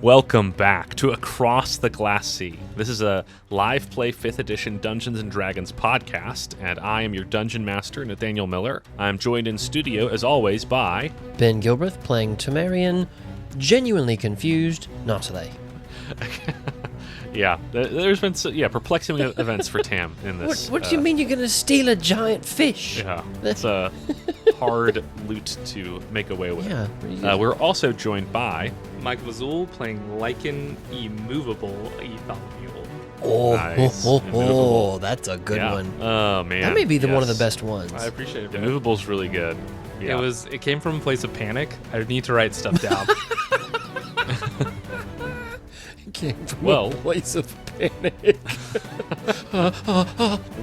Welcome back to Across the Glass Sea. This is a live play 5th edition Dungeons & Dragons podcast, and I am your Dungeon Master, Nathaniel Miller. I'm joined in studio, as always, by... Ben Gilbreth playing Temerian, genuinely confused, not today. Yeah, there's been perplexing events for Tam in this. What do you mean you're going to steal a giant fish? Yeah, it's a hard loot to make away with. Yeah. We're also joined by... Mike Mazul playing Lichen, immovable Etholomeul. Oh, that's a good one. Oh, man. That may be one of the best ones. I appreciate it. The Immovable's really good. Yeah. It came from a place of panic. I need to write stuff down. It came from a place of panic.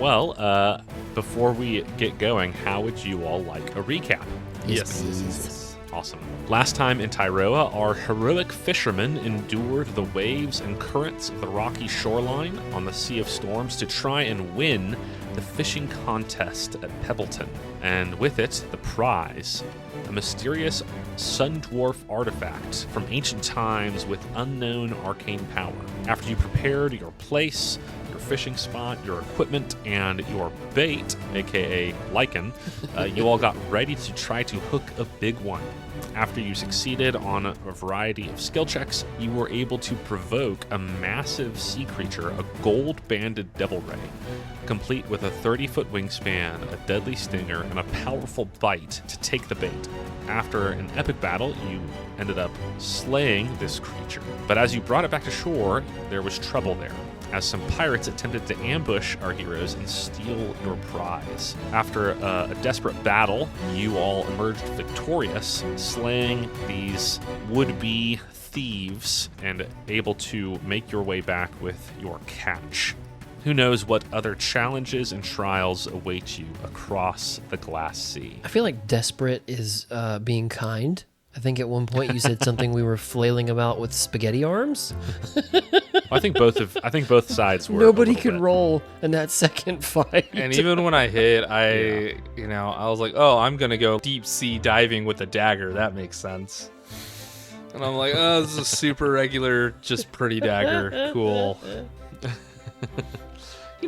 Well, before we get going, how would you all like a recap? Yes. Awesome. Last time in Tyroa, our heroic fishermen endured the waves and currents of the rocky shoreline on the Sea of Storms to try and win the fishing contest at Pebbleton. And with it, the prize, a mysterious sun dwarf artifact from ancient times with unknown arcane power. After you prepared your place, your fishing spot, your equipment, and your bait, aka Lichen, you all got ready to try to hook a big one. After you succeeded on a variety of skill checks, you were able to provoke a massive sea creature, a gold-banded devil ray, complete with a 30-foot wingspan, a deadly stinger, and a powerful bite to take the bait. After an epic battle, you ended up slaying this creature. But as you brought it back to shore, there was trouble there, as some pirates attempted to ambush our heroes and steal your prize. After a desperate battle, you all emerged victorious, slaying these would-be thieves and able to make your way back with your catch. Who knows what other challenges and trials await you across the glass sea? I feel like desperate is being kind. I think at one point you said something we were flailing about with spaghetti arms. I think both sides were. Nobody could roll in that second fight. And even when I hit, I was like, oh, I'm going to go deep sea diving with a dagger. That makes sense. And I'm like, oh, this is a super regular, just pretty dagger. Cool.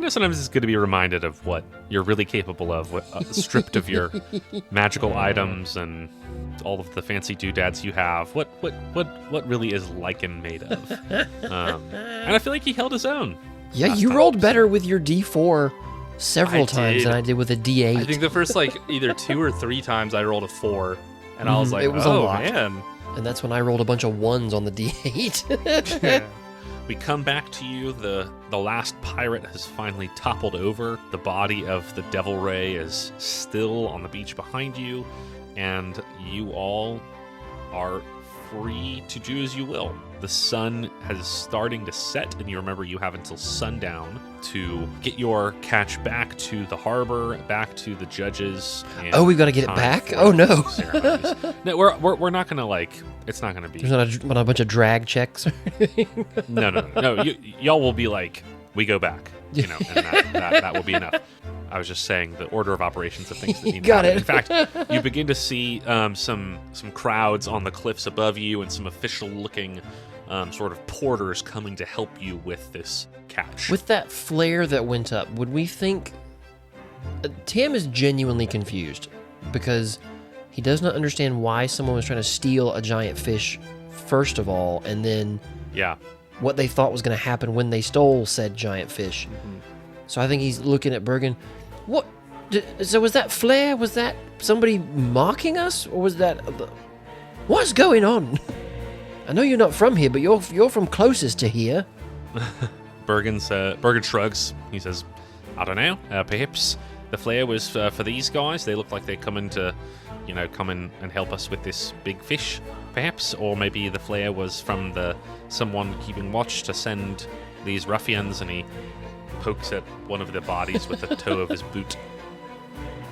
Sometimes it's good to be reminded of what you're really capable of, stripped of your magical items and all of the fancy doodads you have. What really is Lichen made of? And I feel like he held his own. Yeah, you rolled better with your D4 several times than I did with a D8. I think the first either 2 or 3 times I rolled a 4, and I was like, it was a lot. Man. And that's when I rolled a bunch of 1s on the D8. Yeah. We come back to you. The last pirate has finally toppled over. The body of the devil ray is still on the beach behind you, and you all are free to do as you will. The sun is starting to set, and you remember you have until sundown to get your catch back to the harbor, back to the judges. Oh, we've got to get it back? Oh, no. No, we're not going to, it's not going to be... There's not a bunch of drag checks or anything? No. Y'all will be like, we go back, and that will be enough. I was just saying the order of operations of things that need to happen. In fact, you begin to see some crowds on the cliffs above you and some official-looking sort of porters coming to help you with this catch. With that flare that went up, would we think... Tam is genuinely confused because he does not understand why someone was trying to steal a giant fish, first of all, and then what they thought was going to happen when they stole said giant fish. Mm-hmm. So I think he's looking at Bergen. What? So was that flare? Was that somebody mocking us? Or was that... What's going on? I know you're not from here, but you're from closest to here. Bergen shrugs. He says, I don't know. Perhaps the flare was for these guys. They look like they're coming to, come in and help us with this big fish, perhaps. Or maybe the flare was from someone keeping watch to send these ruffians, and he pokes at one of the bodies with the toe of his boot.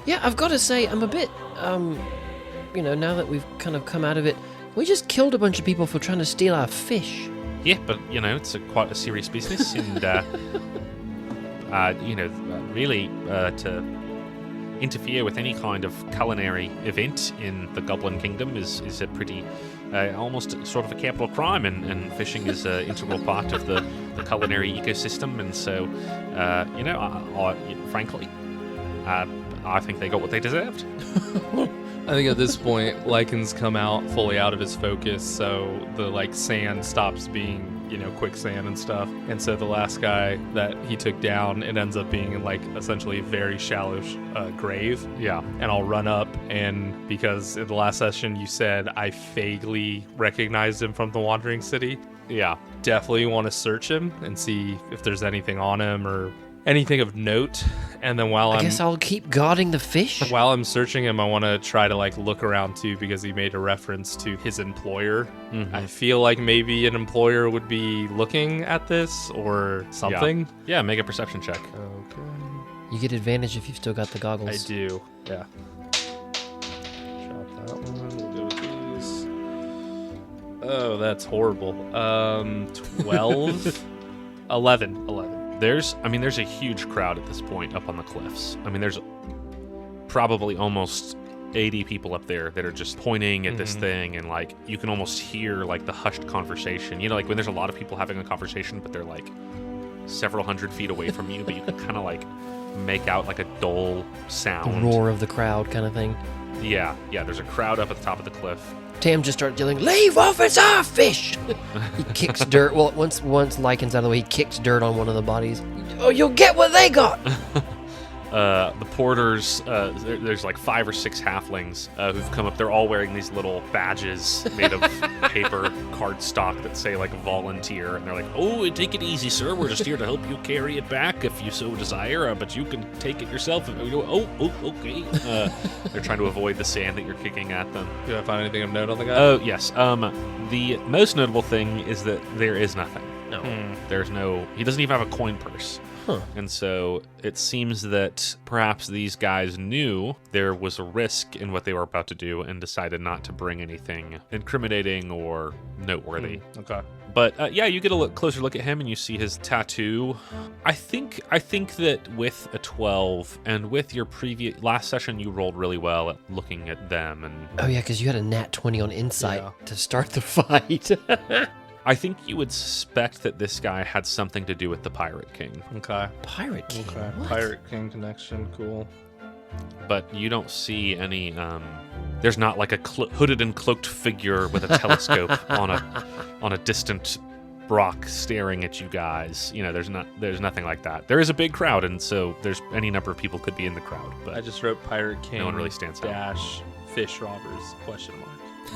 Yeah, I've got to say, I'm a bit, now that we've kind of come out of it, we just killed a bunch of people for trying to steal our fish. Yeah, but, it's quite a serious business, and, really, to interfere with any kind of culinary event in the Goblin Kingdom is a pretty almost sort of a capital crime, and fishing is an integral part of the culinary ecosystem. And so, frankly, I think they got what they deserved. I think at this point, Lichen's come out fully out of his focus, so the sand stops being, quicksand and stuff. And so the last guy that he took down, it ends up being in essentially a very shallow grave. Yeah. And I'll run up, and because in the last session you said I vaguely recognized him from the Wandering City. Yeah. Definitely want to search him and see if there's anything on him or anything of note. And then I guess I'll keep guarding the fish. while I'm searching him, I want to try to look around too, because he made a reference to his employer. Mm-hmm. I feel like maybe an employer would be looking at this or something. Yeah, make a perception check. Okay. You get advantage if you've still got the I goggles. do. Yeah. Drop that one. We'll go with these. Oh, that's horrible. 12. 11. There's a huge crowd at this point up on the cliffs. I mean, there's probably almost 80 people up there that are just pointing at this thing, and you can almost hear the hushed conversation. When there's a lot of people having a conversation, but they're several hundred feet away from you, but you can kind of make out a dull sound. The roar of the crowd kind of thing. Yeah, there's a crowd up at the top of the cliff. Tam just starts yelling, "Leave off, it's our fish!" He kicks dirt. Well, once Lichen's out of the way, he kicks dirt on one of the bodies. "Oh, you'll get what they got!" The porters, there's 5 or 6 halflings who've come up. They're all wearing these little badges made of paper cardstock that say volunteer, and they're "Oh, take it easy, sir. We're just here to help you carry it back if you so desire, but you can take it yourself." And we go, "Oh, okay." They're trying to avoid the sand that you're kicking at them. Did I find anything of note on the guy? Oh, yes. The most notable thing is that there is nothing. No. There's no. He doesn't even have a coin purse. Huh. And so it seems that perhaps these guys knew there was a risk in what they were about to do and decided not to bring anything incriminating or noteworthy. Okay. But you get a closer look at him and you see his tattoo. I think that with a 12 and with your last session, you rolled really well at looking at them. And Oh yeah, because you had a nat 20 on insight Yeah. to start the fight. I think you would suspect that this guy had something to do with the Pirate King. Okay. Pirate King. Okay. What? Pirate King connection. Cool. But you don't see any. There's not a hooded and cloaked figure with a telescope on a distant rock staring at you guys. There's nothing like that. There is a big crowd, and so there's any number of people could be in the crowd. But I just wrote Pirate King. no one really stands out. Dash fish robbers ?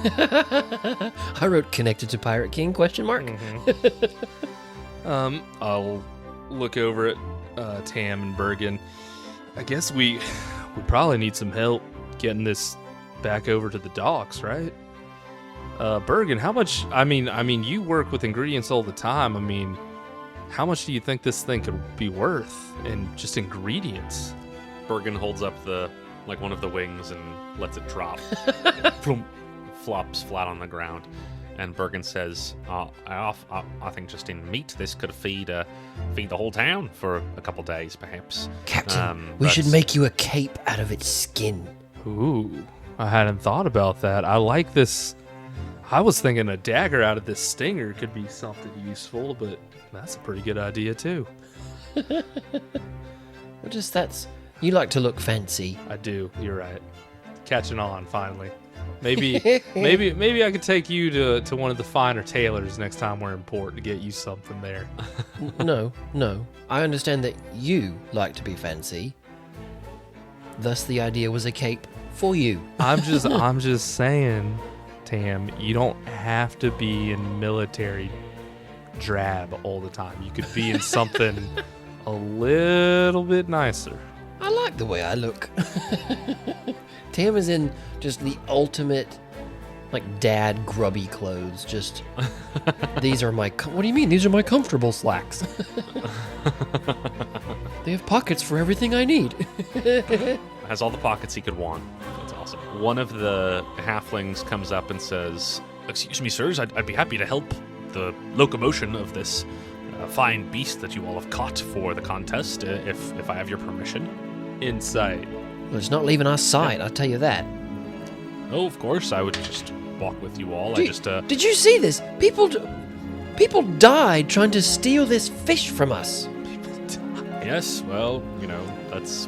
I wrote connected to Pirate King ? I'll look over at Tam and Bergen. I guess we probably need some help getting this back over to the docks, right? Bergen, how much? I mean, you work with ingredients all the time. I mean, how much do you think this thing could be worth in just ingredients? Bergen holds up one of the wings and lets it drop. Floom. Flops flat on the ground, and Bergen says, I think just in meat this could feed the whole town for a couple days, perhaps." Captain, we should make you a cape out of its skin. Ooh, I hadn't thought about that. I like this. I was thinking a dagger out of this stinger could be something useful, but that's a pretty good idea too. You like to look fancy. I do. You're right. Catching on finally. Maybe I could take you to one of the finer tailors next time we're in port to get you something there. No. I understand that you like to be fancy. Thus, the idea was a cape for you. I'm just saying, Tam, you don't have to be in military drab all the time. You could be in something a little bit nicer. I like the way I look. Tam is in just the ultimate, dad grubby clothes. Just, these are my, what do you mean? These are my comfortable slacks. They have pockets for everything I need. Has all the pockets he could want. That's awesome. One of the halflings comes up and says, "Excuse me, sirs, I'd be happy to help the locomotion of this fine beast that you all have caught for the contest, if I have your permission." Insight. Well, it's not leaving our sight, I'll tell you that. Oh, of course, I would just walk with you all. Did you see this? People died trying to steal this fish from us. Yes, well, that's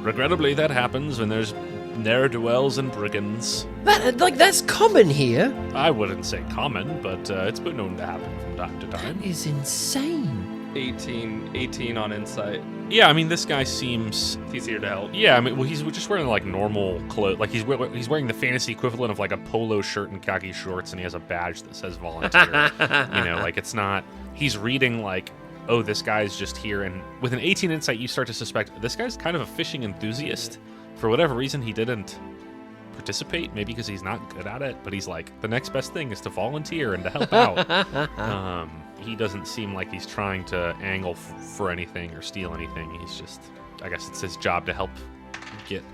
regrettably that happens when there's ne'er-do-wells and brigands. That's common here. I wouldn't say common, but it's been known to happen from time to time. That is insane. 18 on insight. Yeah, I mean, this guy seems... He's here to help. Yeah, I mean, well, he's just wearing, like, normal clothes. Like, he's wearing the fantasy equivalent of, like, a polo shirt and khaki shorts, and he has a badge that says volunteer. Like, it's not... He's reading, like, oh, this guy's just here, and with an 18 insight, you start to suspect this guy's kind of a fishing enthusiast. For whatever reason, he didn't participate, maybe because he's not good at it, but he's like, the next best thing is to volunteer and to help out. He doesn't seem like he's trying to angle for anything or steal anything. He's just, I guess it's his job to help get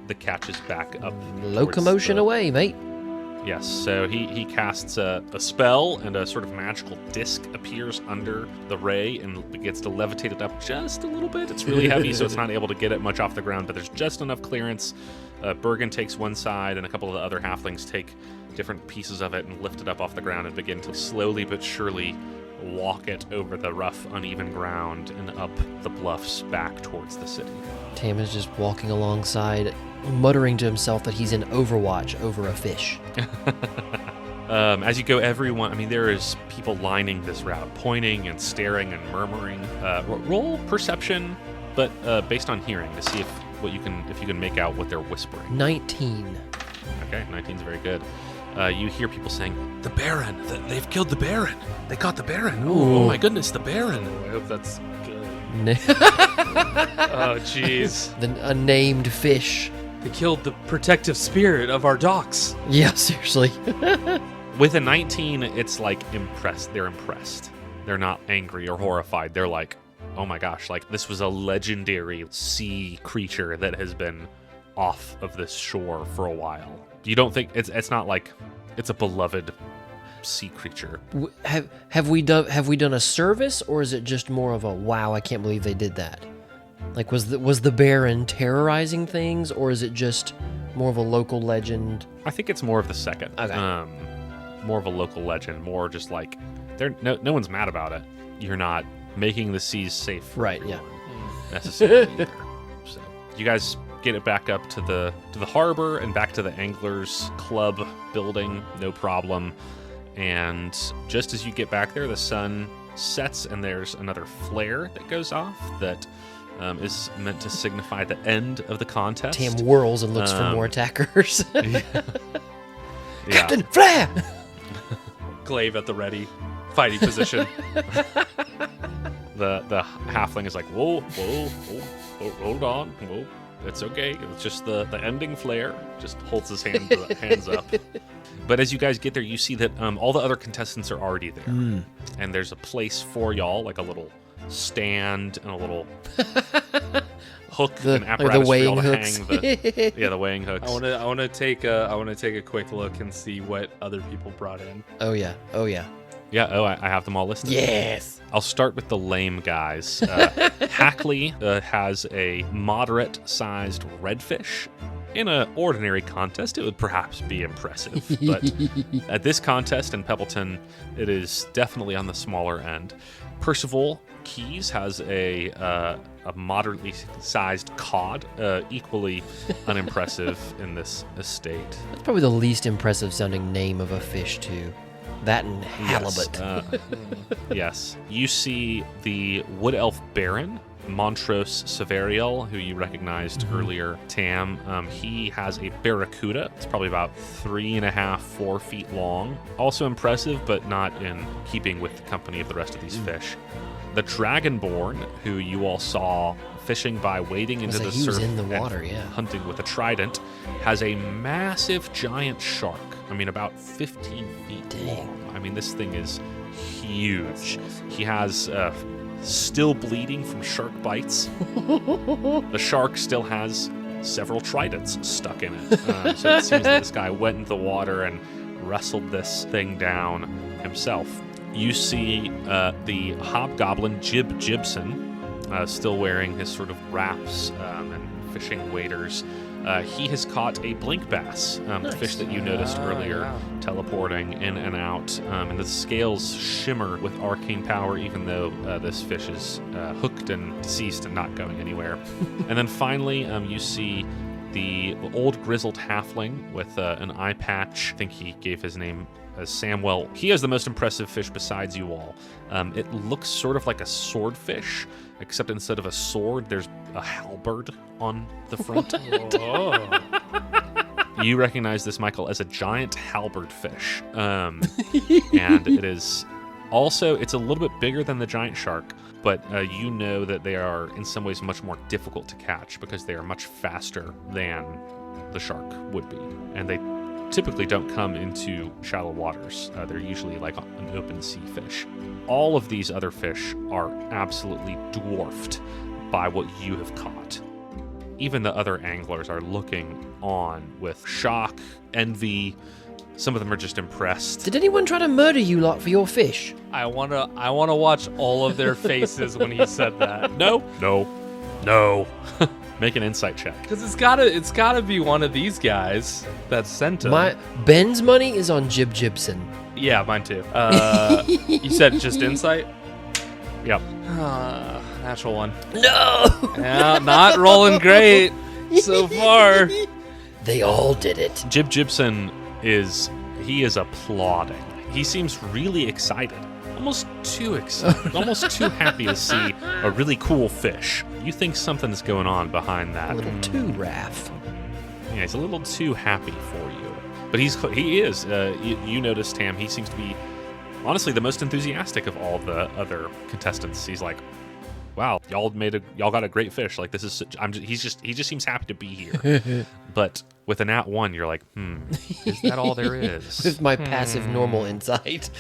the catches back up. Locomotion away, mate. Yes, so he casts a spell, and a sort of magical disc appears under the ray and gets to levitate it up just a little bit. It's really heavy, so it's not able to get it much off the ground, but there's just enough clearance. Bergen takes one side, and a couple of the other halflings take different pieces of it and lift it up off the ground and begin to slowly but surely walk it over the rough, uneven ground and up the bluffs back towards the city. Tam is just walking alongside, muttering to himself that he's in Overwatch over a fish. As you go, everyone, I mean, there is people lining this route, pointing and staring and murmuring. Roll perception, but based on hearing, to see if you can make out what they're whispering. 19. Okay, 19 is very good. You hear people saying, "The Baron! They've killed the Baron! They caught the Baron! Oh my goodness, the Baron!" I hope that's good. Oh, jeez. The unnamed fish. They killed the protective spirit of our docks. Yeah, seriously. With a 19, it's like impressed. They're impressed. They're not angry or horrified. They're like, oh my gosh, like this was a legendary sea creature that has been off of this shore for a while. You don't think it's not like it's a beloved sea creature. Have we done a service, or is it just more of a wow, I can't believe they did that? Like was the Baron terrorizing things, or is it just more of a local legend? I think it's more of the second. Okay. More of a local legend, more just like no one's mad about it. You're not making the seas safe. Right, yeah. Necessarily either. So you guys get it back up to the harbor and back to the Anglers Club building, no problem. And just as you get back there, the sun sets and there's another flare that goes off that is meant to signify the end of the contest. Tam whirls and looks for more attackers. Yeah. Captain, flare! Glaive at the ready, fighting position. The halfling is like, whoa, hold on, whoa. It's okay. It's just the ending flare. Just holds his hands up. But as you guys get there, you see that all the other contestants are already there. And there's a place for y'all, like a little stand and a little hook and apparatus the weighing for y'all hooks. to hang the weighing hooks. I want to take a quick look and see what other people brought in. Oh yeah. Yeah, I have them all listed. Yes. I'll start with the lame guys. Hackley has a moderate-sized redfish. In an ordinary contest, it would perhaps be impressive. But at this contest in Pebbleton, it is definitely on the smaller end. Percival Keys has a moderately sized cod, equally unimpressive in this estate. That's probably the least impressive sounding name of a fish too. That and halibut. Yes. You see the wood elf baron, Montrose Severial, who you recognized earlier, Tam. He has a barracuda. It's probably about 3.5, 4 feet long. Also impressive, but not in keeping with the company of the rest of these fish. The dragonborn, who you all saw fishing by wading into the surf in the water, and yeah. hunting with a trident, has a massive giant shark. I mean, about 15 feet long. I mean, this thing is huge. He has still bleeding from shark bites. The shark still has several tridents stuck in it. So it seems that this guy went into the water and wrestled this thing down himself. You see the hobgoblin Jib Gibson, still wearing his sort of wraps and fishing waders. He has caught a blink bass, the fish that you noticed earlier, teleporting in and out. And the scales shimmer with arcane power, even though this fish is hooked and deceased and not going anywhere. And then finally, you see the old grizzled halfling with an eye patch. I think he gave his name as Samwell. He has the most impressive fish besides you all. It looks sort of like a swordfish, except instead of a sword, there's a halberd on the front. You recognize this, Michael, as a giant halberd fish. And it is also, it's a little bit bigger than the giant shark, but you know that they are in some ways much more difficult to catch because they are much faster than the shark would be. And they typically don't come into shallow waters. They're usually like an open sea fish. All of these other fish are absolutely dwarfed by what you have caught. Even the other anglers are looking on with shock, envy. Some of them are just impressed. Did anyone try to murder you lot for your fish? I wanna watch all of their faces when he said that. No. Make an insight check. Because it's gotta be one of these guys that sent him. Ben's money is on Jib Gibson. Yeah, mine too. You said just insight? Yep. Natural one. No! Yeah, not rolling great so far. They all did it. Jib Gibson is applauding. He seems really excited. Almost too excited. Almost too happy to see a really cool fish. You think something's going on behind that. A little too raff. Yeah, he's a little too happy for you. But he is. You noticed, Tam, he seems to be, honestly, the most enthusiastic of all the other contestants. He's like, wow, y'all got a great fish. Like, this is, he just seems happy to be here. But with an at one, you're like, is that all there is? With my passive normal insight.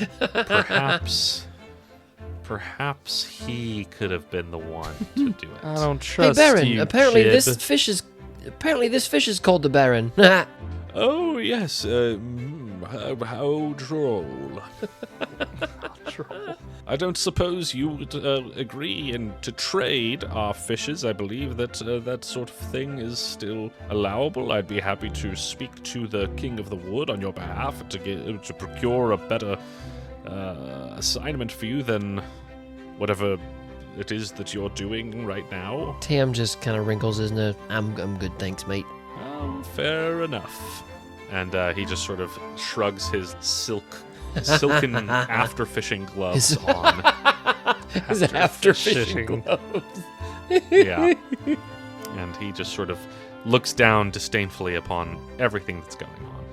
Perhaps he could have been the one to do it. I don't trust Hey Baron, you, apparently Jib. this fish is called the Baron. Oh, yes. How droll. I don't suppose you would agree to trade our fishes. I believe that that sort of thing is still allowable. I'd be happy to speak to the King of the Wood on your behalf to procure a better assignment for you than whatever it is that you're doing right now. Tam just kind of wrinkles his nose. I'm good, thanks, mate. Fair enough. And he just sort of shrugs his silken after fishing gloves on. His after fishing gloves. Yeah. And he just sort of looks down disdainfully upon everything that's going on.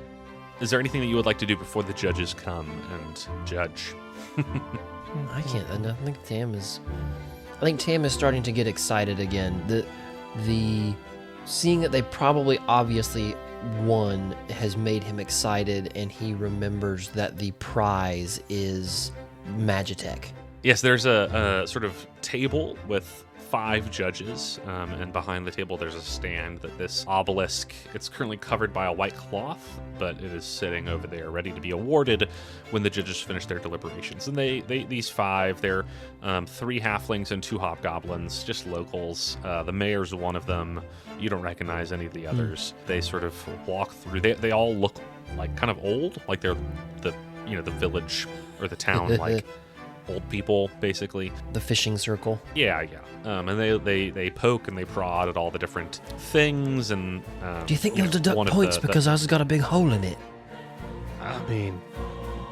Is there anything that you would like to do before the judges come and judge? I think Tam is starting to get excited again. The seeing that they probably obviously won has made him excited, and he remembers that the prize is Magitech. Yes, there's a sort of table with 5 judges, and behind the table there's a stand that this obelisk, it's currently covered by a white cloth, but it is sitting over there ready to be awarded when the judges finish their deliberations. And these 5, they're 3 halflings and 2 hobgoblins, just locals. The mayor's one of them. You don't recognize any of the others. They sort of walk through. They all look like kind of old, like they're the village or the town like old people, basically. The fishing circle. Yeah. And they poke and they prod at all the different things. And do you think they'll deduct points because ours has got a big hole in it? I mean,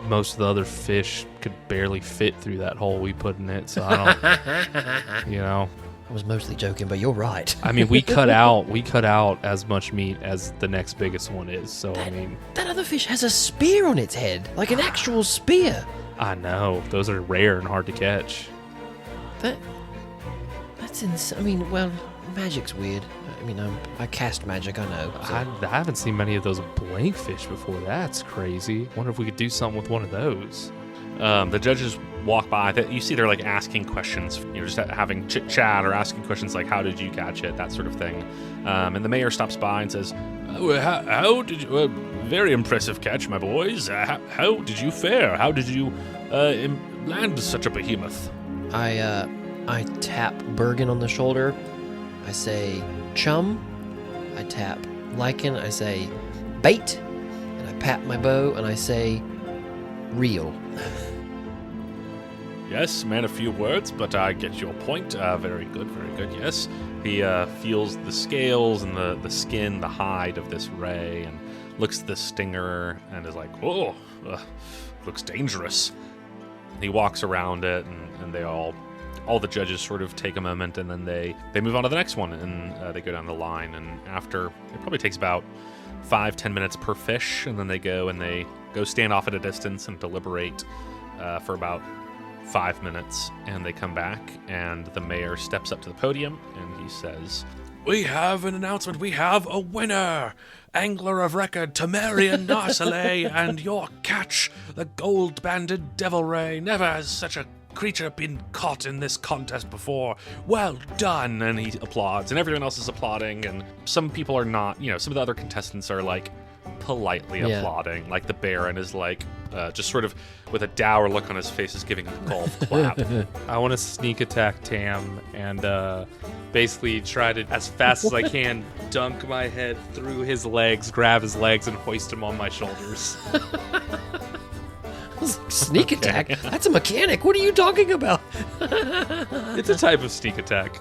most of the other fish could barely fit through that hole we put in it, so I don't, I was mostly joking, but you're right. I mean, we cut out as much meat as the next biggest one is, so that other fish has a spear on its head, like an actual spear. I know. Those are rare and hard to catch. That's insane. I mean, well, magic's weird. I mean, I cast magic, I know. So. I haven't seen many of those blank fish before. That's crazy. Wonder if we could do something with one of those. The judges walk by. You see they're like asking questions, just having chit chat or asking questions like, how did you catch it? That sort of thing. And the mayor stops by and says, how did you, very impressive catch, my boys. How did you fare? How did you land such a behemoth? I tap Bergen on the shoulder. I say, chum. I tap Lichen, I say, bait. And I pat my bow and I say, reel. Yes, man, a few words, but I get your point. Very good, yes. He feels the scales and the skin, the hide of this ray, and looks at the stinger and is like, oh, looks dangerous. He walks around it, and they all the judges sort of take a moment, and then they move on to the next one, and they go down the line. And after, it probably takes about 5-10 minutes per fish, and then they go stand off at a distance and deliberate for about 5 minutes, and they come back, and the mayor steps up to the podium, and he says, "We have an announcement. We have a winner. Angler of record, Temerian Narsalay, and your catch, the gold-banded devil ray. Never has such a creature been caught in this contest before. Well done." And he applauds, and everyone else is applauding, and some people are not, some of the other contestants are like politely applauding. Like the Baron is like just sort of with a dour look on his face is giving a golf clap. I want to sneak attack Tam and basically try to, as fast as I can, dunk my head through his legs, grab his legs, and hoist him on my shoulders. Sneak attack? That's a mechanic. What are you talking about? It's a type of sneak attack.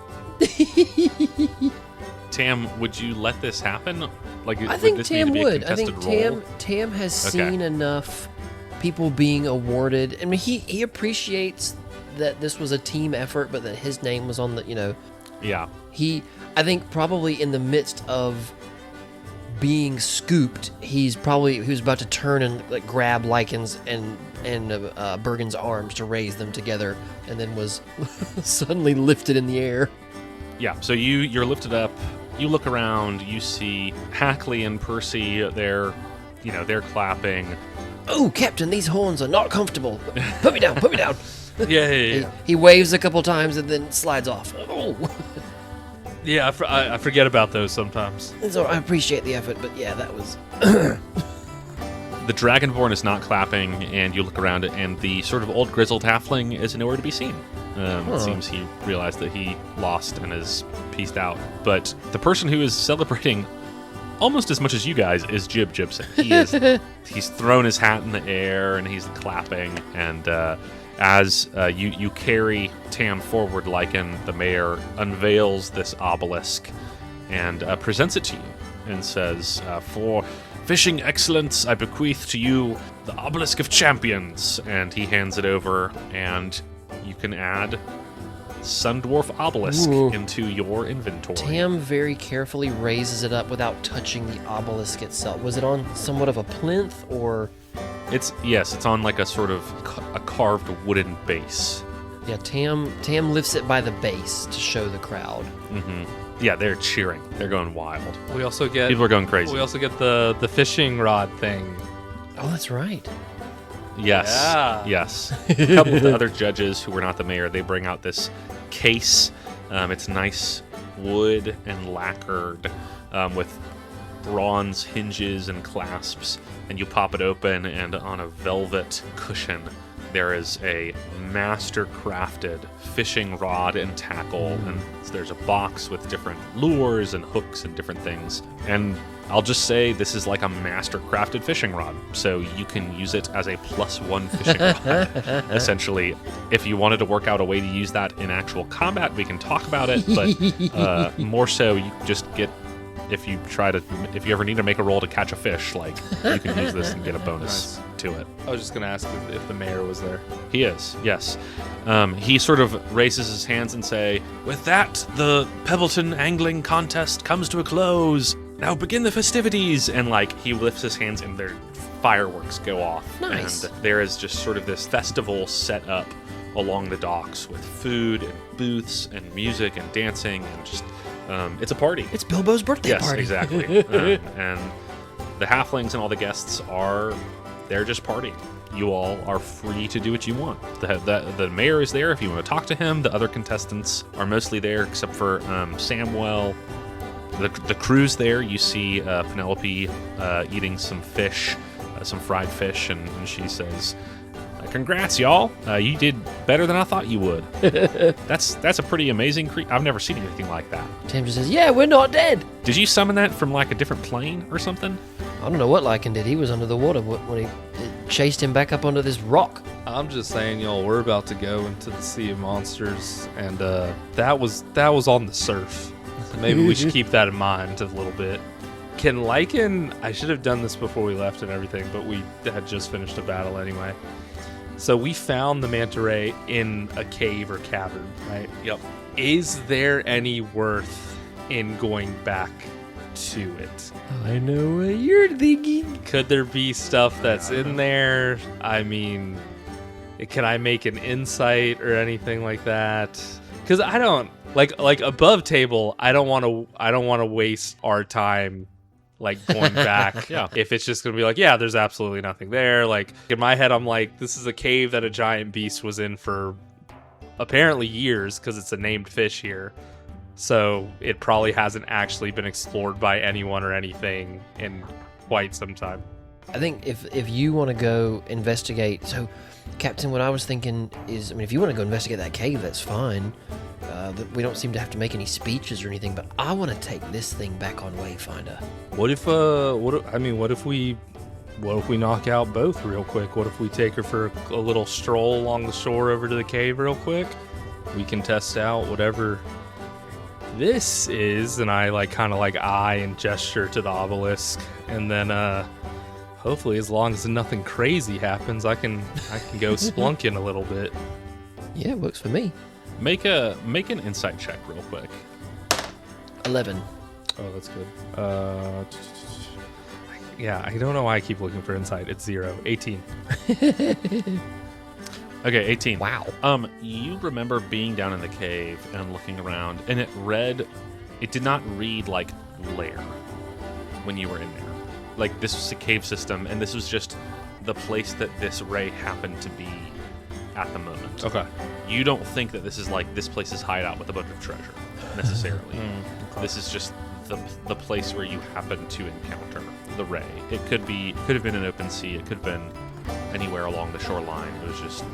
Tam, would you let this happen? Like, I think this Tam need to be a would. I contested think role? Tam has seen enough people being awarded. I mean, he appreciates that this was a team effort, but that his name was on the, Yeah. I think probably in the midst of being scooped, he was about to turn and like grab Lycan's and Bergen's arms to raise them together, and then was suddenly lifted in the air. Yeah, so you're lifted up, you look around, you see Hackley and Percy, they're clapping. "Oh, Captain, these horns are not comfortable. Put me down, put me down." Yeah. He waves a couple times and then slides off. Oh. Yeah, I forget about those sometimes. So I appreciate the effort, but yeah, that was... The Dragonborn is not clapping, and you look around it, and the sort of old grizzled halfling is nowhere to be seen. It seems he realized that he lost and is pieced out. But the person who is celebrating almost as much as you guys is Jib Gibson. He's thrown his hat in the air, and he's clapping, and as you carry Tam forward, Lichen, the mayor unveils this obelisk and presents it to you and says, "For fishing excellence, I bequeath to you the Obelisk of Champions." And he hands it over, and you can add Sun Dwarf Obelisk into your inventory. Tam very carefully raises it up without touching the obelisk itself. Was it on somewhat of a plinth, or...? It's on like a sort of a carved wooden base. Yeah, Tam lifts it by the base to show the crowd. Mm-hmm. Yeah, they're cheering. They're going wild. We also get People are going crazy. We also get the fishing rod thing. Oh, that's right. Yes. Yeah. Yes. A couple of the other judges who were not the mayor, they bring out this case. It's nice wood and lacquered with bronze hinges and clasps. And you pop it open, and on a velvet cushion, there is a master-crafted fishing rod and tackle. And there's a box with different lures and hooks and different things. And I'll just say this is like a master-crafted fishing rod, so you can use it as a +1 fishing rod. Essentially, if you wanted to work out a way to use that in actual combat, we can talk about it, but more so, you just get... If you ever need to make a roll to catch a fish, like, you can use this and get a bonus to it. I was just going to ask if the mayor was there. He is, yes. He sort of raises his hands and say, "With that, the Pebbleton angling contest comes to a close. Now begin the festivities." And like, he lifts his hands and their fireworks go off. Nice. And there is just sort of this festival set up along the docks with food and booths and music and dancing and just... it's a party. It's Bilbo's birthday party. Yes, exactly. And the halflings and all the guests they're just partying. You all are free to do what you want. The mayor is there if you want to talk to him. The other contestants are mostly there except for Samwell. The crew's there. You see Penelope eating some fish, some fried fish, and she says, Congrats, y'all. You did better than I thought you would. That's a pretty amazing creature. I've never seen anything like that. Tim just says, yeah, we're not dead. Did you summon that from like a different plane or something? I don't know what Lichen did. He was under the water when he chased him back up onto this rock. I'm just saying, y'all, we're about to go into the Sea of Monsters, and that was on the surf. Maybe we should keep that in mind a little bit. Can Lichen... I should have done this before we left and everything, but we had just finished a battle anyway. So we found the manta ray in a cave or cavern, right? Yep. Is there any worth in going back to it? I know what you're thinking. Could there be stuff that's in there? I mean, can I make an insight or anything like that? Because I don't like above table. I don't want to waste our time like going back. Yeah. If it's just gonna be like, yeah, there's absolutely nothing there. Like in my head, I'm like, this is a cave that a giant beast was in for apparently years because it's a named fish here. So it probably hasn't actually been explored by anyone or anything in quite some time. I think if you want to go investigate, so Captain, what I was thinking is, I mean, if you want to go investigate that cave, that's fine. We don't seem to have to make any speeches or anything, but I want to take this thing back on Wayfinder. What if we knock out both real quick? What if we take her for a little stroll along the shore over to the cave real quick? We can test out whatever this is, and I kind of eye and gesture to the obelisk, and then hopefully, as long as nothing crazy happens, I can go splunking a little bit. Yeah, it works for me. Make an insight check real quick. 11. Oh, that's good. Yeah, I don't know why I keep looking for insight. It's 0. 18. Okay, 18. Wow. You remember being down in the cave and looking around, and it did not read like lair when you were in there. Like, this was a cave system, and this was just the place that this ray happened to be at the moment. Okay. You don't think that this is like this place's hideout with a bunch of treasure, necessarily. Okay. This is just the place where you happen to encounter the ray. It could have been an open sea. It could have been anywhere along the shoreline. It was just,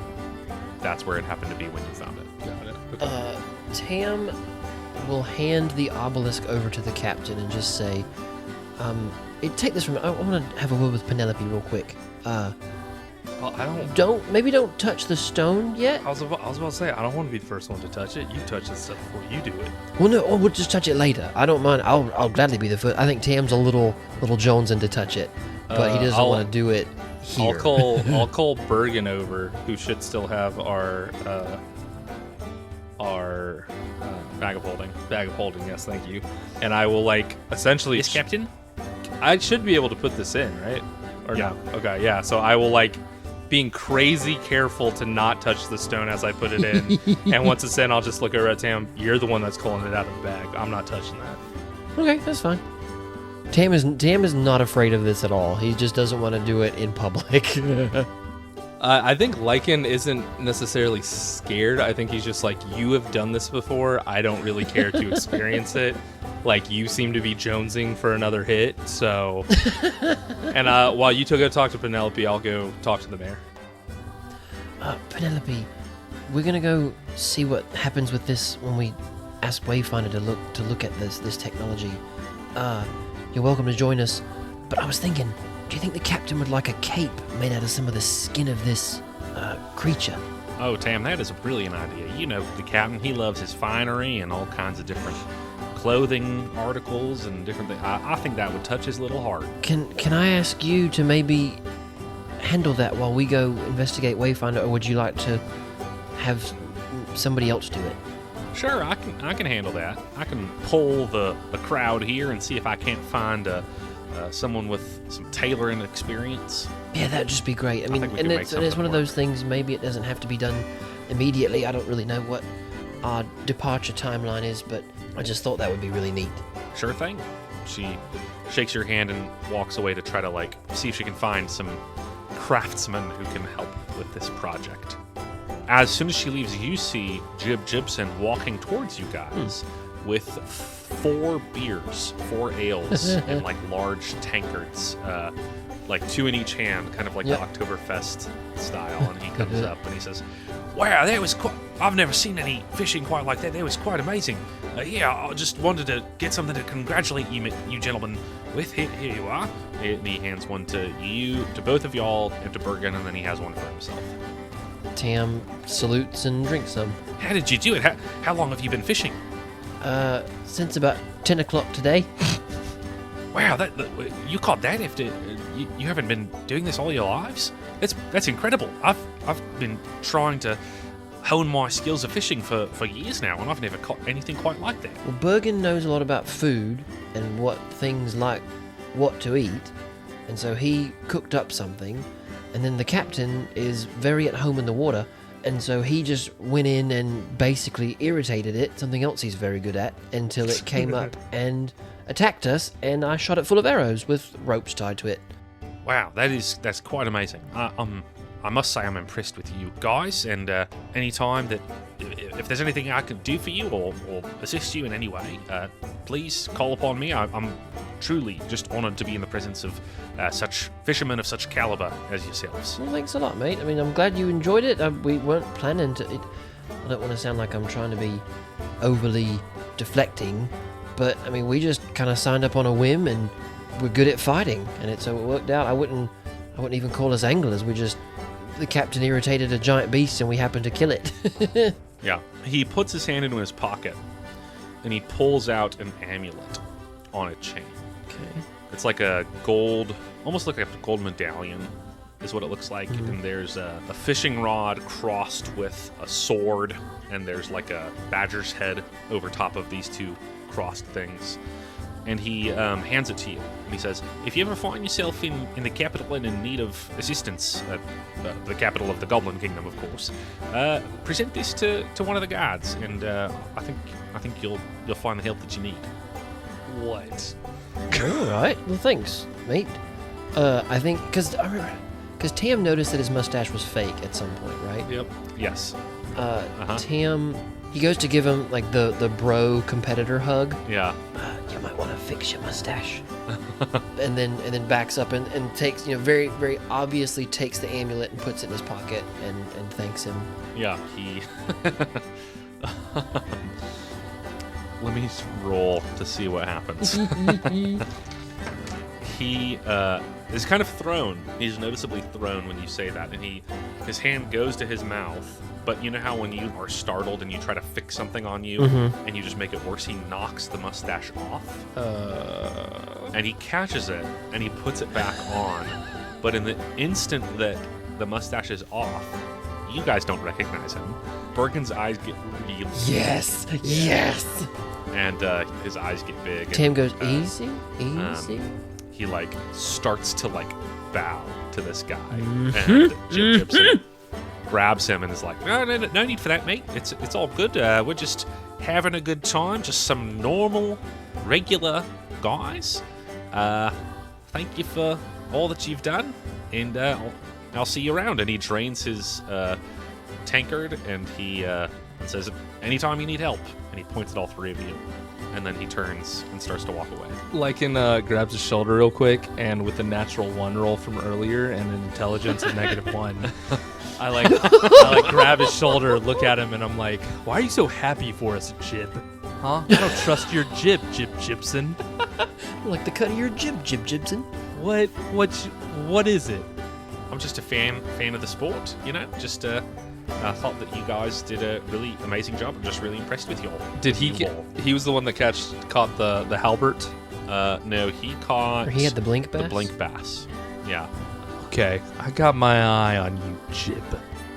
that's where it happened to be when you found it. Got it. Okay. Tam will hand the obelisk over to the captain and just say, take this from. I want to have a word with Penelope real quick. Well, I don't. Don't touch the stone yet. I was about to say, I don't want to be the first one to touch it. You touch this stuff before you do it. Well, no, we'll just touch it later. I don't mind. I'll gladly be the first. I think Tam's a little jonesing to touch it, but he doesn't want to do it here. I'll call Bergen over, who should still have our Bag of holding. bag of holding. Yes, thank you. And I will essentially. Yes, Captain? I should be able to put this in, right? Or Yeah. no? Okay, yeah. So I will being crazy careful to not touch the stone as I put it in. And once it's in, I'll just look over at Tam. You're the one that's pulling it out of the bag. I'm not touching that. Okay, that's fine. Tam is not afraid of this at all. He just doesn't want to do it in public. I think Lichen isn't necessarily scared. I think he's just you have done this before. I don't really care to experience it. You seem to be jonesing for another hit, so... And while you go talk to Penelope, I'll go talk to the mayor. Penelope, we're gonna go see what happens with this when we ask Wayfinder to look at this technology. You're welcome to join us, but I was thinking, do you think the captain would like a cape made out of some of the skin of this creature? Oh, Tam, that is a brilliant idea. You know, the captain, he loves his finery and all kinds of different clothing articles and different things. I think that would touch his little heart. Can I ask you to maybe handle that while we go investigate Wayfinder, or would you like to have somebody else do it? Sure, I can handle that. I can poll the crowd here and see if I can't find someone with some tailoring experience. Yeah, that'd just be great. I mean, think we and can make it's something one of those work. things, maybe it doesn't have to be done immediately. I don't really know what our departure timeline is, but I just thought that would be really neat. Sure thing. She shakes your hand and walks away to try to see if she can find some craftsmen who can help with this project. As soon as she leaves, you see Gibson walking towards you guys with 4 beers, 4 ales in large tankards, like 2 in each hand, kind of like Yep. the Oktoberfest style. And he comes up and he says, "Wow, that was quite. I've never seen any fishing quite like that. That was quite amazing. Yeah, I just wanted to get something to congratulate you gentlemen with. Here you are." And he hands one to you, to both of y'all, and to Bergen, and then he has one for himself. Tam salutes and drinks some. How did you do it? How long have you been fishing? Since about 10 o'clock today. Wow, you caught that after you haven't been doing this all your lives? That's incredible. I've been trying to hone my skills of fishing for years now, and I've never caught anything quite like that. Well, Bergen knows a lot about food and what things like what to eat, and so he cooked up something, and then the captain is very at home in the water, and so he just went in and basically irritated it, something else he's very good at, until it came up and attacked us, and I shot it full of arrows with ropes tied to it. Wow, that's quite amazing. I must say I'm impressed with you guys, and any time that if there's anything I can do for you or assist you in any way, please call upon me. I'm truly just honored to be in the presence of such fishermen of such caliber as yourselves. Well, thanks a lot, mate. I mean, I'm glad you enjoyed it. We weren't planning to... I don't want to sound like I'm trying to be overly deflecting, but, I mean, we just kind of signed up on a whim, and we're good at fighting, and so it worked out. I wouldn't even call us anglers. The captain irritated a giant beast, and we happened to kill it. Yeah. He puts his hand into his pocket, and he pulls out an amulet on a chain. Okay. It's like a gold, almost like a gold medallion is what it looks like. And there's a fishing rod crossed with a sword, and there's like a badger's head over top of these two crossed things. And he hands it to you, and he says, "If you ever find yourself in the capital and in need of assistance, the capital of the Goblin Kingdom, of course, present this to one of the guards, and I think you'll find the help that you need." What? All right. Well, thanks, mate. I think because Tam noticed that his mustache was fake at some point, right? Yep. Yes. Tam, he goes to give him like the bro competitor hug. Yeah. You might want to fix your mustache. and then backs up and takes, very, very obviously takes the amulet and puts it in his pocket and thanks him. Yeah. He. Let me roll to see what happens. He is kind of thrown. He's noticeably thrown when you say that, and his hand goes to his mouth. But you know how when you are startled and you try to fix something on you, and you just make it worse, he knocks the mustache off. And he catches it, and he puts it back on. But in the instant that the mustache is off, you guys don't recognize him. Bergen's eyes get really... Yes! Yes! And his eyes get big. Tam and, goes, easy. He, starts to, bow to this guy. And Jim Gibson grabs him and is like, no need for that, mate. It's all good. We're just having a good time. Just some normal, regular guys. Thank you for all that you've done. And I'll see you around. And he drains his tankard and he says, anytime you need help. And he points at all three of you. And then he turns and starts to walk away. Lichen grabs his shoulder real quick, and with a natural 1 roll from earlier and an intelligence of -1, I grab his shoulder, look at him, and I'm like, "Why are you so happy for us, Jib? Huh? I don't trust your Jib, Gibson. Like the cut of your jib, Gibson. What is it?" I'm just a fan of the sport, just I thought that you guys did a really amazing job. I'm just really impressed with y'all. Did he he was the one that caught the halbert? No, he caught... Or he had the blink bass? The blink bass. Yeah. Okay, I got my eye on you, Jib.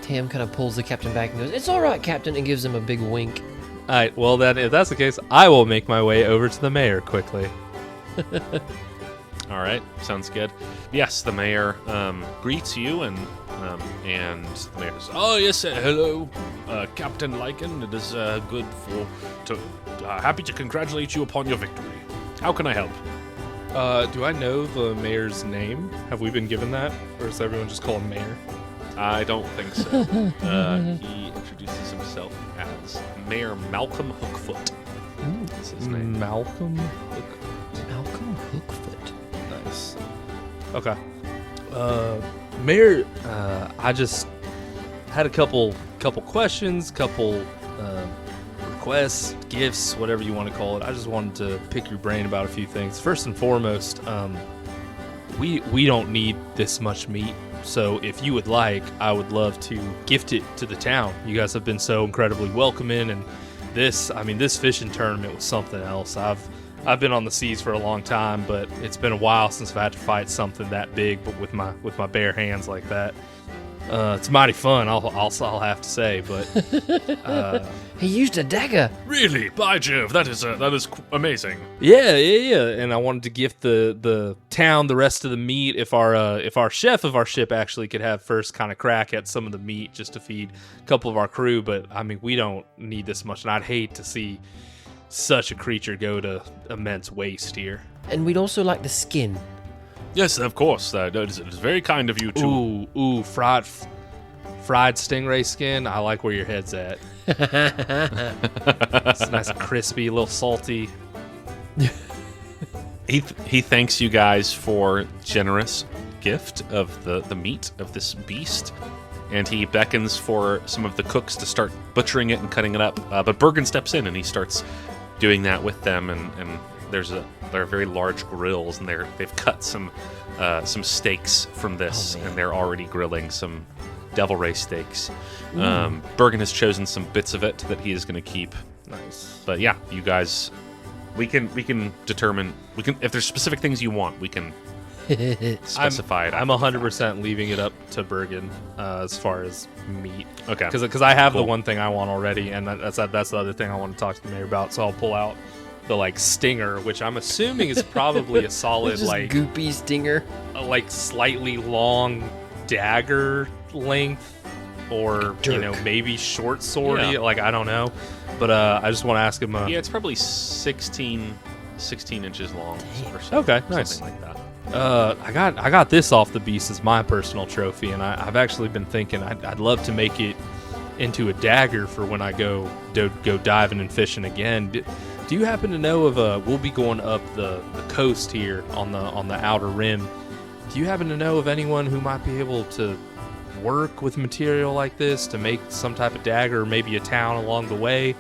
Tam kind of pulls the captain back and goes, "It's all right, captain," and gives him a big wink. All right, well then, if that's the case, I will make my way over to the mayor quickly. All right, sounds good. Yes, the mayor greets you, and the mayor says, "Oh yes, hello, Captain Lichen. It is happy to congratulate you upon your victory. How can I help?" Do I know the mayor's name? Have we been given that, or does everyone just call him mayor? I don't think so. He introduces himself as Mayor Malcolm Hookfoot. That's his name. Malcolm Hookfoot. Malcolm Hookfoot. Nice. Okay. Mayor, I just had a couple questions, requests, gifts, whatever you want to call it. I just wanted to pick your brain about a few things. First and foremost, we don't need this much meat. So if you would like, I would love to gift it to the town. You guys have been so incredibly welcoming, and this fishing tournament was something else. I've been on the seas for a long time, but it's been a while since I've had to fight something that big, but with my bare hands like that. It's mighty fun, I'll have to say, but He used a dagger. Really? By Jove, that is amazing. yeah. And I wanted to gift the town the rest of the meat. If our chef of our ship actually could have first kind of crack at some of the meat just to feed a couple of our crew, but I mean, we don't need this much, and I'd hate to see such a creature go to immense waste here. And we'd also like the skin. Yes, of course. It is very kind of you to... Ooh, fried stingray skin. I like where your head's at. It's nice and crispy, a little salty. He thanks you guys for generous gift of the meat of this beast, and he beckons for some of the cooks to start butchering it and cutting it up. But Bergen steps in and he starts doing that with them, and there are very large grills, and they've cut some steaks from this, and they're already grilling some devil ray steaks. Bergen has chosen some bits of it that he is going to keep. Nice. But yeah, you guys, we can determine. We can, if there's specific things you want, we can specify it. I'm 100% leaving it up to Bergen as far as meat. Okay. Because I have Cool. the one thing I want already, and that's the other thing I want to talk to the mayor about. So I'll pull out the stinger, which I'm assuming is probably a solid Just goopy stinger. Slightly long dagger length, or Dirk. maybe short sword. Yeah. I don't know, but I just want to ask him. Yeah, it's probably 16 inches long or so. Okay, nice. Something like that. I got this off the beast as my personal trophy, and I've actually been thinking I'd love to make it into a dagger for when I go diving and fishing again. Do you happen to know of we'll be going up the coast here on the outer rim? Do you happen to know of anyone who might be able to work with material like this to make some type of dagger, or maybe a town along the way?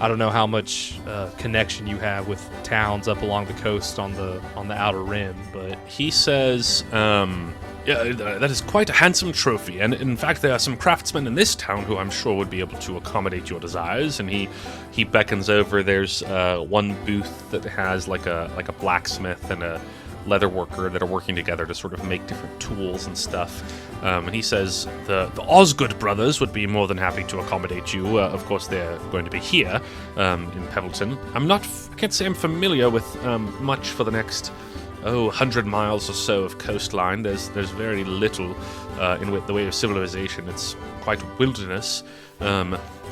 I don't know how much connection you have with towns up along the coast on the outer rim, but He says, yeah, that is quite a handsome trophy, and in fact there are some craftsmen in this town who I'm sure would be able to accommodate your desires. And he beckons over. There's one booth that has like a blacksmith and a leather worker that are working together to sort of make different tools and stuff. And he says the Osgood brothers would be more than happy to accommodate you. Of course, they're going to be here in Pebbleton. I can't say I'm familiar with much for the next 100 miles or so of coastline. There's very little in the way of civilization. It's quite wilderness.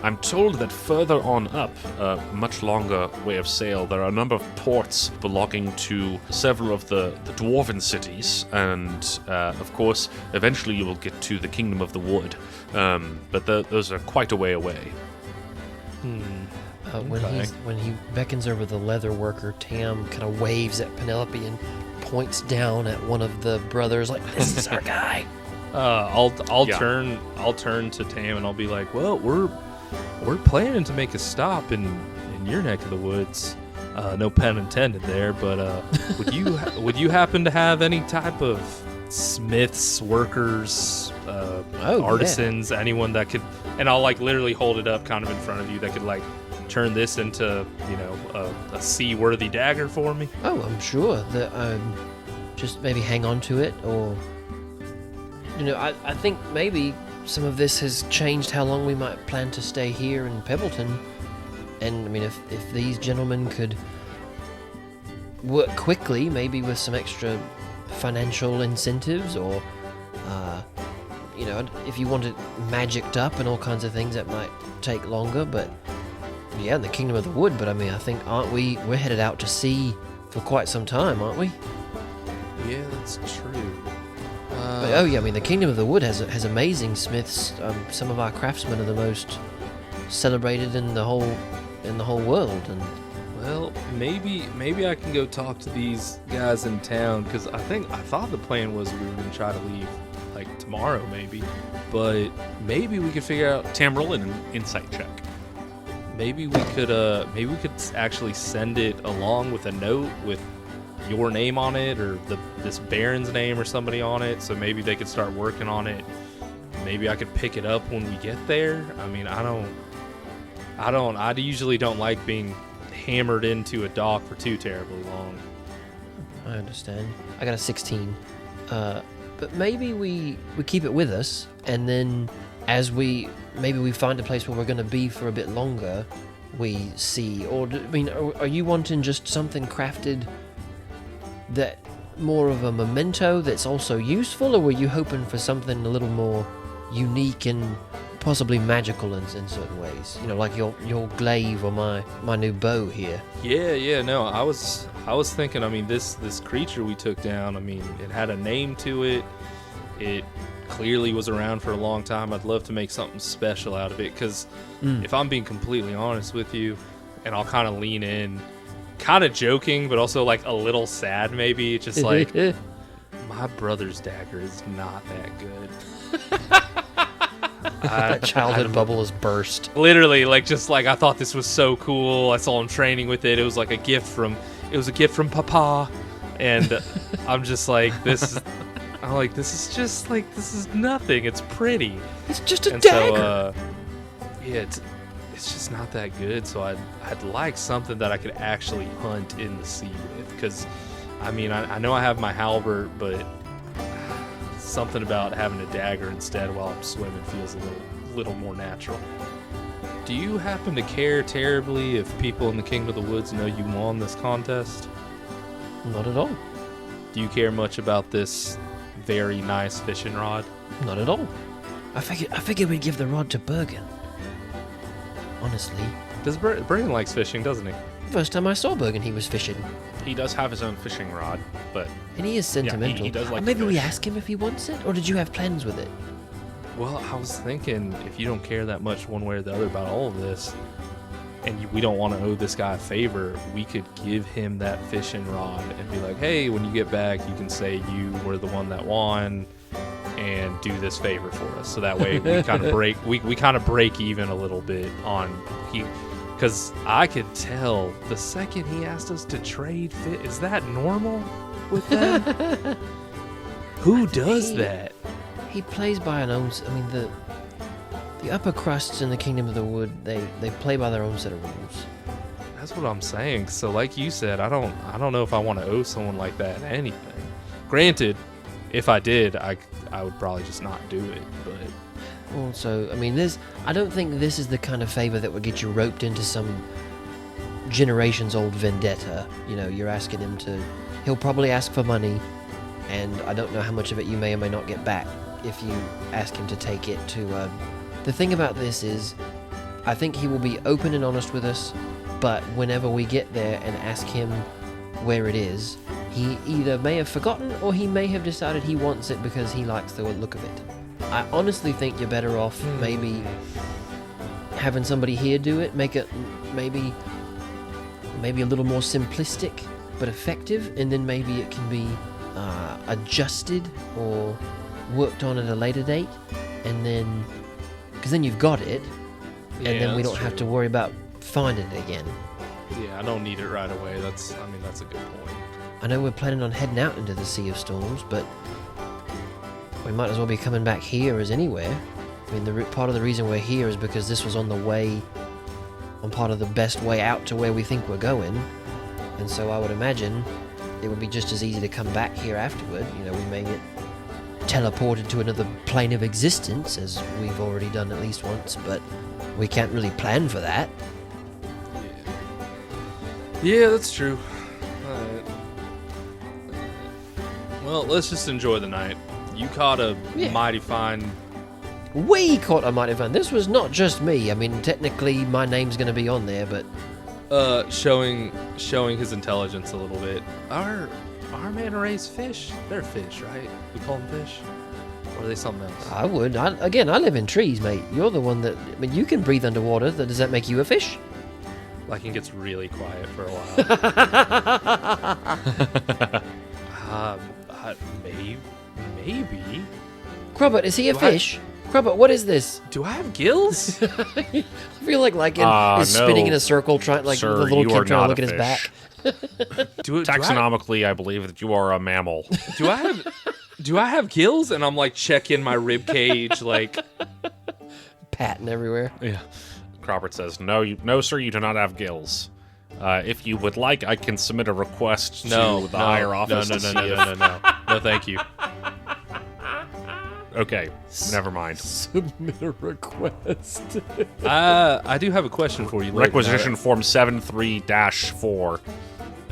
I'm told that further on up, a much longer way of sail, there are a number of ports belonging to several of the dwarven cities, and of course, eventually you will get to the Kingdom of the Wood. But those are quite a way away. When he beckons over the leather worker, Tam kind of waves at Penelope and points down at one of the brothers, like, "This is our guy." I'll turn to Tam and I'll be like, "Well, we're planning to make a stop in your neck of the woods. No pen intended there, but would you happen to have any type of smiths, workers, artisans, anyone that could?" And I'll literally hold it up kind of in front of you that could turn this into a seaworthy dagger for me. Oh, I'm sure that just maybe hang on to it, or I think maybe some of this has changed how long we might plan to stay here in Pebbleton. And I mean, if these gentlemen could work quickly, maybe with some extra financial incentives, or if you want it magicked up and all kinds of things, that might take longer. But yeah, in the Kingdom of the Wood. But I mean, I think we're headed out to sea for quite some time, aren't we? Yeah, that's true. But, I mean, the Kingdom of the Wood has amazing smiths. Some of our craftsmen are the most celebrated in the whole world, and Well, maybe I can go talk to these guys in town, because I thought the plan was we were gonna try to leave like tomorrow, maybe. But maybe we could figure out. Tam, roll an insight check. Maybe we could actually send it along with a note with your name on it, or this Baron's name or somebody on it, so maybe they could start working on it. Maybe I could pick it up when we get there. I mean, I usually don't like being hammered into a dock for too terribly long. I understand. I got a 16. But maybe we keep it with us, and then as maybe we find a place where we're going to be for a bit longer, we see. Or, are you wanting just something crafted that more of a memento that's also useful, or were you hoping for something a little more unique and possibly magical in certain ways? Like your glaive or my new bow here. Yeah, no, I was thinking, I mean, this creature we took down, I mean, it had a name to it. It clearly was around for a long time. I'd love to make something special out of it, because if I'm being completely honest with you, and I'll kind of lean in, kind of joking, but also like a little sad maybe, just like, my brother's dagger is not that good. That childhood bubble has burst. Literally, like, just like, I thought this was so cool. I saw him training with it. It was like a gift from Papa, and I'm just like, this is just like, this is nothing. It's pretty. It's just a dagger. So, yeah, it's just not that good. So I'd like something that I could actually hunt in the sea with, because I mean, I know I have my halberd, but something about having a dagger instead while I'm swimming feels a little more natural. Do you happen to care terribly if people in the Kingdom of the Woods know you won this contest? Not at all. Do you care much about this very nice fishing rod? Not at all. I figured we'd give the rod to Bergen. Honestly. Bergen likes fishing, doesn't he? First time I saw Bergen, he was fishing. He does have his own fishing rod, but... And he is sentimental. Yeah, he does like maybe to we fish. ask him if he wants it, or did you have plans with it? Well, I was thinking, if you don't care that much one way or the other about all of this, and we don't want to owe this guy a favor, we could give him that fishing rod and be like, hey, when you get back, you can say you were the one that won and do this favor for us. So that way we kind of break we kind of break even a little bit on because I could tell the second he asked us to trade fit. Is that normal with them? Who does that? He plays by an own. I mean, the upper crusts in the Kingdom of the Wood, they play by their own set of rules. That's what I'm saying. So, like you said, I don't know if I want to owe someone like that anything. Granted, if I did, I would probably just not do it. But also, I mean, I don't think this is the kind of favor that would get you roped into some generations-old vendetta. You're asking him to. He'll probably ask for money, and I don't know how much of it you may or may not get back if you ask him to take it to. The thing about this is, I think he will be open and honest with us, but whenever we get there and ask him where it is, he either may have forgotten or he may have decided he wants it because he likes the look of it. I honestly think you're better off maybe having somebody here do it, make it maybe a little more simplistic but effective, and then maybe it can be adjusted or worked on at a later date, and then because then you've got it, and then we don't have to worry about finding it again. Yeah, I don't need it right away. That's a good point. I know we're planning on heading out into the Sea of Storms, but we might as well be coming back here as anywhere. I mean, part of the reason we're here is because this was on part of the best way out to where we think we're going, and so I would imagine it would be just as easy to come back here afterward. We may get teleported to another plane of existence, as we've already done at least once, but we can't really plan for that. Yeah, that's true. Alright. Well, let's just enjoy the night. You caught a mighty fine... We caught a mighty fine. This was not just me. I mean, technically my name's going to be on there, but... Showing his intelligence a little bit. Our manta rays fish? They're fish, right? We call them fish? Or are they something else? I would. I live in trees, mate. You're the one that... I mean, you can breathe underwater. Does that make you a fish? Lichen gets really quiet for a while. Maybe. Crubbit, is he a fish? Crubbit, what is this? Do I have gills? I feel like Lichen is spinning in a circle, trying like Sir, the little you kid are trying to not look a at his back. Taxonomically, I believe that you are a mammal. Do I have gills? And I'm like checking my rib cage, like Patting everywhere. Yeah. Cropper says, no, sir, you do not have gills. If you would like, I can submit a request to the higher office. No, thank you. Okay, never mind. Submit a request. I do have a question for you. Requisition form 73-4.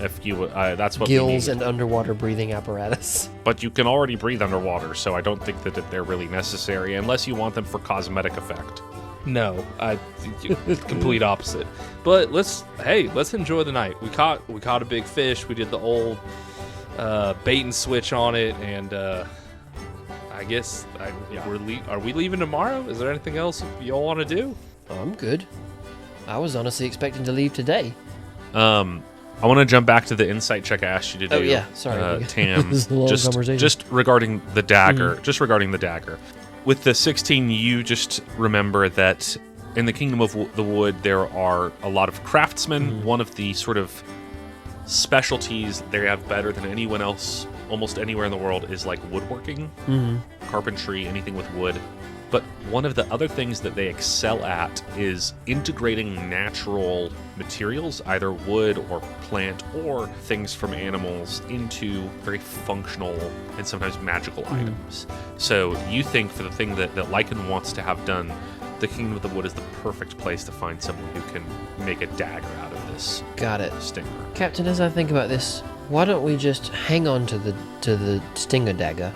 If you, that's what Gills we need. and underwater breathing apparatus. But you can already breathe underwater, so I don't think that they're really necessary unless you want them for cosmetic effect. No, complete opposite. But let's enjoy the night. We caught a big fish. We did the old bait and switch on it, and I guess are we leaving tomorrow? Is there anything else y'all want to do? I'm good. I was honestly expecting to leave today. I want to jump back to the insight check I asked you to do. Oh yeah, sorry. Tam. This is a long conversation. Just regarding the dagger. Just regarding the dagger. With the 16, you just remember that in the Kingdom of the Wood there are a lot of craftsmen. One of the sort of specialties they have better than anyone else almost anywhere in the world is like woodworking, carpentry, anything with wood. But one of the other things that they excel at is integrating natural materials, either wood or plant or things from animals, into very functional and sometimes magical items. So you think for the thing that Lichen wants to have done, the Kingdom of the Wood is the perfect place to find someone who can make a dagger out of this. Got it. Stinger. Captain, as I think about this, why don't we just hang on to the stinger dagger,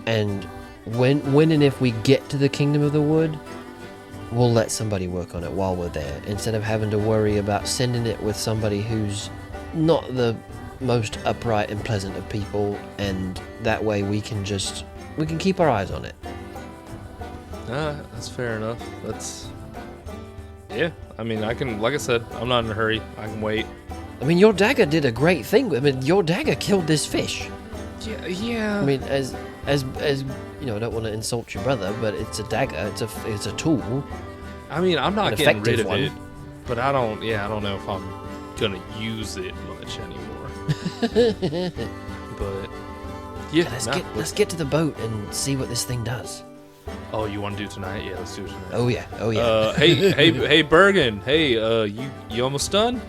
and when and if we get to the Kingdom of the Wood, we'll let somebody work on it while we're there, instead of having to worry about sending it with somebody who's not the most upright and pleasant of people, and that way we can keep our eyes on it. That's fair enough. Yeah, I mean, I can, like I said, I'm not in a hurry. I can wait. I mean, your dagger did a great thing. I mean, your dagger killed this fish. Yeah. I mean, as you know, I don't want to insult your brother, but it's a dagger. It's a tool. I mean, I'm not An getting rid of effective it, but I don't know if I'm gonna use it much anymore. But yeah, Let's get to the boat and see what this thing does. Oh, you want to do tonight? Yeah, let's do it tonight. Oh yeah. Hey, Bergen. Hey, you almost done?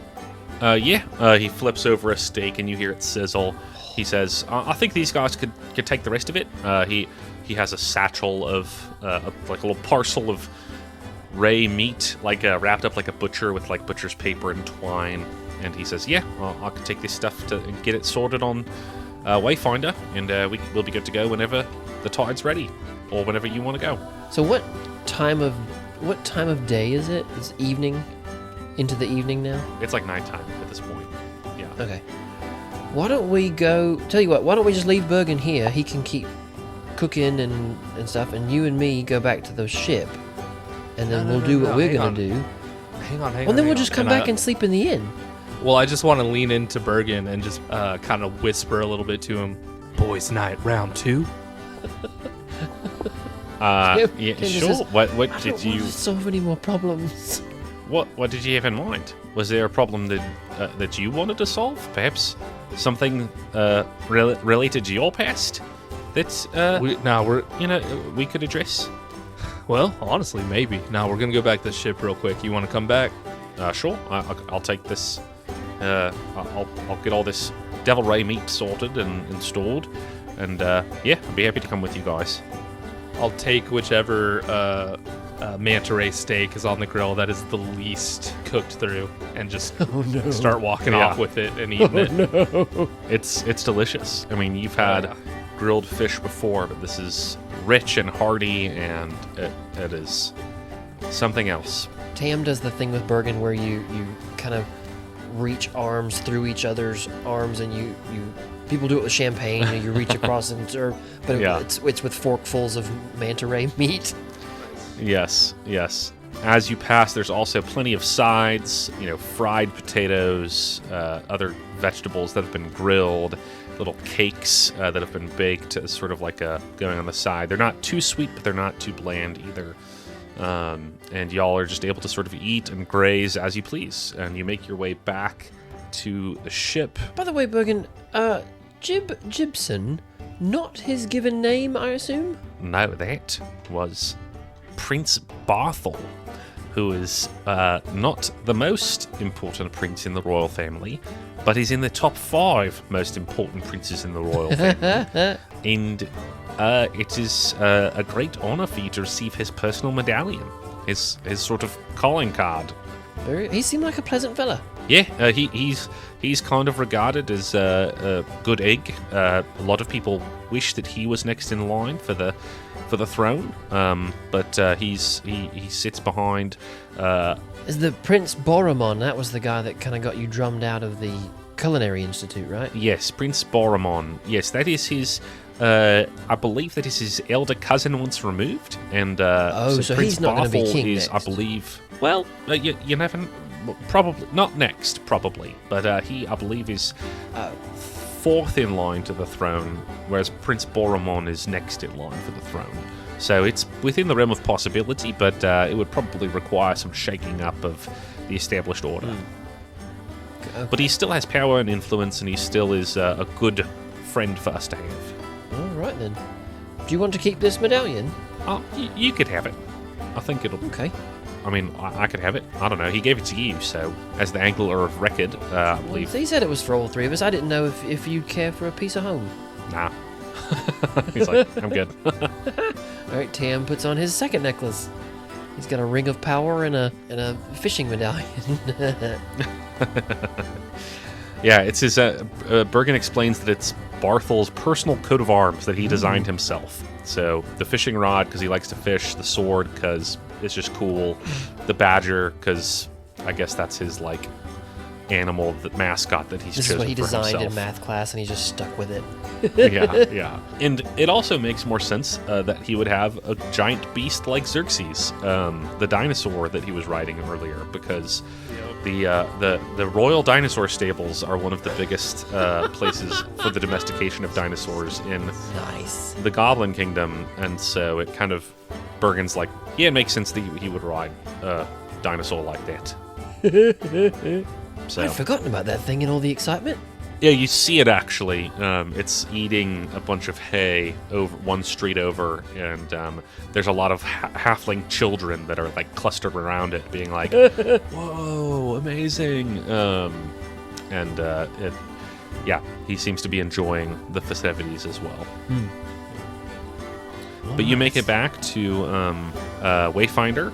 Yeah. He flips over a steak and you hear it sizzle. He says, I think these guys could take the rest of it. He has a satchel of, like a little parcel of ray meat, like wrapped up like a butcher with like butcher's paper and twine. And he says, yeah, I could take this stuff to get it sorted on Wayfinder, and we'll be good to go whenever the tide's ready, or whenever you want to go. So what time of day is it? It's evening, into the evening now. It's like nighttime at this point. Yeah. Okay. Why don't we go? Tell you what. Why don't we just leave Bergen here? He can keep cooking and stuff, and you and me go back to the ship, and then we'll do what we're gonna do. Hang on. And then we'll just come back and sleep in the inn. Well, I just want to lean into Bergen and just kind of whisper a little bit to him. Boys' night, round 2. Yeah, Candace sure. says, What I did don't you? want to solve any more problems. What did you have in mind? Was there a problem that you wanted to solve? Perhaps something related to your past that we could address. Well, honestly, maybe. Now we're gonna go back to the ship real quick. You want to come back? Sure. I'll take this. I'll get all this devil ray meat sorted and stored, and yeah, I'll be happy to come with you guys. I'll take whichever manta ray steak is on the grill that is the least cooked through, and just start walking off with it and eating it. No. It's delicious. I mean, you've had grilled fish before, but this is rich and hearty, and it is something else. Tam does the thing with Bergen where you kind of reach arms through each other's arms, and you people do it with champagne, and you reach across and serve, but it's with forkfuls of manta ray meat. Yes. As you pass, there's also plenty of sides, fried potatoes, other vegetables that have been grilled, little cakes that have been baked as sort of like going on the side. They're not too sweet, but they're not too bland either. And y'all are just able to sort of eat and graze as you please. And you make your way back to the ship. By the way, Bergen, Gibson, not his given name, I assume? No, that was Prince Barthel, who is not the most important prince in the royal family, but he's in the top 5 most important princes in the royal family. And it is a great honor for you to receive his personal medallion, his sort of calling card. He seemed like a pleasant fella. Yeah, he's kind of regarded as a good egg. A lot of people wish that he was next in line for the throne, but he sits behind. Is the Prince Boromon? That was the guy that kind of got you drummed out of the Culinary Institute, right? Yes, Prince Boromon. Yes, that is his. I believe that is his elder cousin once removed, and so Prince he's not going to be king is, next. I believe. Well, you never. Probably not next, probably, but he, I believe, is 4th in line to the throne, whereas Prince Boromon is next in line for the throne. So it's within the realm of possibility, but it would probably require some shaking up of the established order. Okay. But he still has power and influence, and he still is a good friend for us to have. All right then. Do you want to keep this medallion? Oh, you could have it. I think it'll. Okay. I mean, I could have it. I don't know. He gave it to you, so as the Angler of Record, I believe. He said it was for all 3 of us. I didn't know if you'd care for a piece of home. Nah. He's like, I'm good. All right, Tam puts on his second necklace. He's got a ring of power and a fishing medallion. Yeah, it's his. Bergen explains that it's Barthel's personal coat of arms that he designed himself. So the fishing rod because he likes to fish, the sword because it's just cool, the badger because I guess that's his animal, the mascot that he's This chosen is what he for designed himself. in math class, and he just stuck with it. Yeah. And it also makes more sense that he would have a giant beast like Xerxes, the dinosaur that he was riding earlier, because the royal dinosaur stables are one of the biggest places for the domestication of dinosaurs in Nice. the Goblin Kingdom, and so it kind of Bergen's like, yeah, it makes sense that he would ride a dinosaur like that. So. I'd forgotten about that thing in all the excitement. Yeah, you see it actually. It's eating a bunch of hay over one street over, and there's a lot of halfling children that are clustered around it, being like, "Whoa, amazing!" He seems to be enjoying the festivities as well. But you make it back to Wayfinder.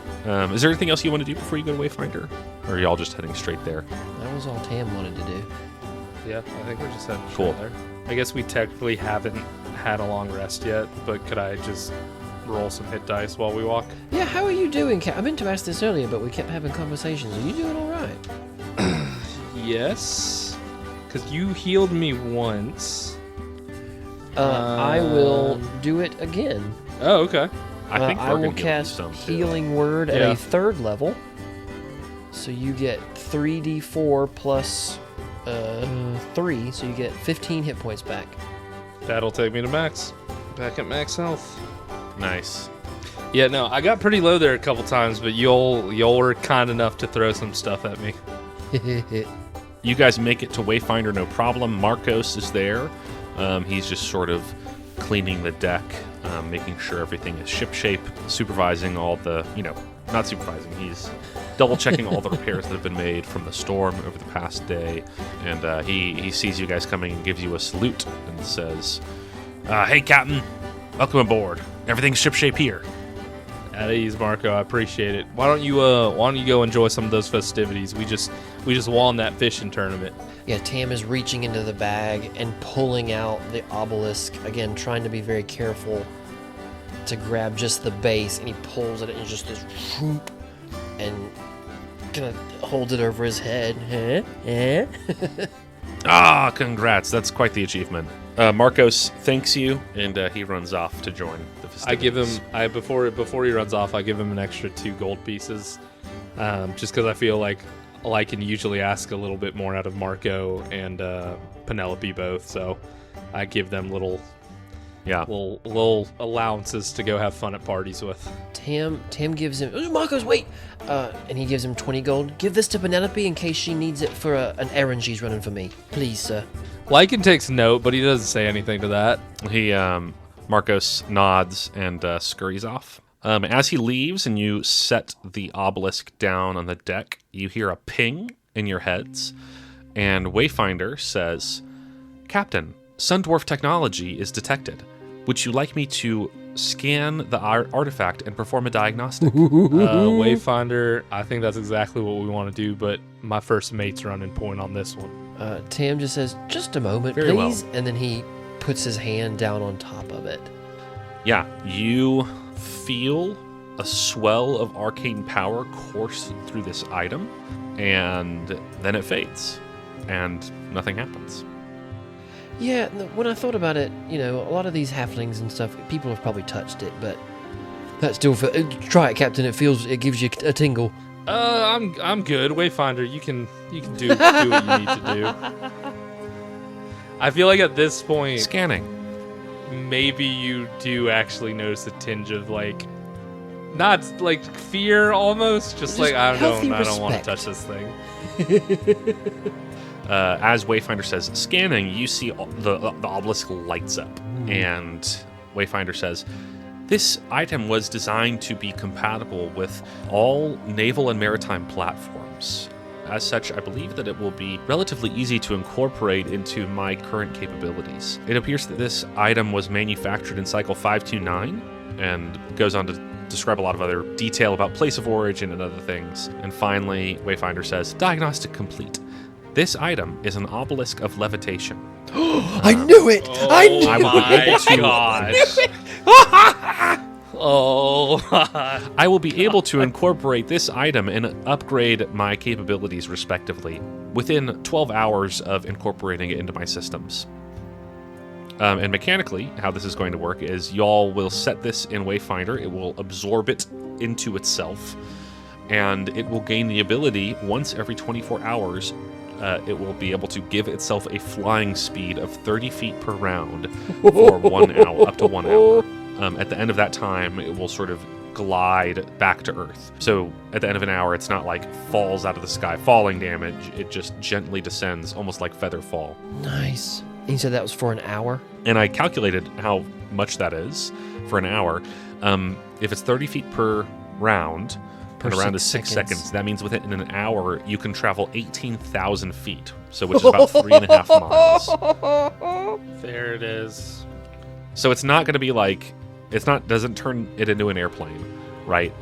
Is there anything else you want to do before you go to Wayfinder? Or are y'all just heading straight there? That was all Tam wanted to do. Yeah, I think we're just heading Cool. straight there. I guess we technically haven't had a long rest yet, but could I just roll some hit dice while we walk? Yeah, how are you doing, Kat? I meant to ask this earlier, but we kept having conversations. Are you doing all right? Yes, because you healed me once. I will do it again. Oh, okay. I think I Bergen will healed you cast some, too. Healing Word at Yeah. a 3rd level. So you get 3d4 plus 3, so you get 15 hit points back. That'll take me to max. Back at max health. Nice. Yeah, no, I got pretty low there a couple times, but y'all were kind enough to throw some stuff at me. You guys make it to Wayfinder, no problem. Marcos is there. He's just sort of cleaning the deck, making sure everything is shipshape, supervising all the, not supervising, he's double-checking all the repairs that have been made from the storm over the past day. And he sees you guys coming and gives you a salute and says, hey, Captain, welcome aboard. Everything's shipshape here. At ease, Marco. I appreciate it. Why don't you go enjoy some of those festivities? We just won that fishing tournament. Yeah, Tam is reaching into the bag and pulling out the obelisk. Again, trying to be very careful to grab just the base, and he pulls it and just this whoop, and kind of holds it over his head. Ah, congrats. That's quite the achievement. Marcos thanks you, and he runs off to join the festivities. I give him before he runs off, I give him an extra 2 gold pieces, just because I feel like Lichen usually ask a little bit more out of Marco and Penelope both, so I give them little allowances to go have fun at parties with. Tam gives him... Oh, Marcos, wait! And he gives him 20 gold. Give this to Penelope in case she needs it for an errand she's running for me. Please, sir. Lichen takes note, but he doesn't say anything to that. Marcos nods and scurries off. As he leaves and you set the obelisk down on the deck, you hear a ping in your heads, and Wayfinder says, Captain, Sundwarf technology is detected. Would you like me to scan the artifact and perform a diagnostic? Wayfinder, I think that's exactly what we want to do, but my first mate's running point on this one. Tam just says, just a moment, Very please. well. And then he puts his hand down on top of it. Yeah, you feel a swell of arcane power course through this item, and then it fades, and nothing happens. Yeah, when I thought about it, a lot of these halflings and stuff, people have probably touched it, but that still try it, Captain. It gives you a tingle. I'm good. Wayfinder, you can do what you need to do. I feel like at this point, Scanning. maybe you do actually notice a tinge of not like fear almost, just like I don't want to touch this thing. As Wayfinder says, scanning, you see the obelisk lights up, and Wayfinder says, this item was designed to be compatible with all naval and maritime platforms. As such, I believe that it will be relatively easy to incorporate into my current capabilities. It appears that this item was manufactured in cycle 529, and goes on to describe a lot of other detail about place of origin and other things. And finally, Wayfinder says, diagnostic complete. This item is an obelisk of levitation. I knew it! I knew I will be able to. I will be able to incorporate this item and upgrade my capabilities respectively within 12 hours of incorporating it into my systems. And mechanically, how this is going to work is y'all will set this in Wayfinder. It will absorb it into itself, and it will gain the ability once every 24 hours. It will be able to give itself a flying speed of 30 feet per round for 1 hour, up to 1 hour. At the end of that time, it will sort of glide back to Earth. So at the end of an hour, it's not like falls out of the sky, falling damage. It just gently descends, almost like feather fall. Nice. And you said that was for an hour? And I calculated how much that is for an hour. If it's 30 feet per round, and around 6 seconds. That means within an hour, you can travel 18,000 feet, so which is about 3.5 miles. There it is. So it's not going to be like, doesn't turn it into an airplane, right?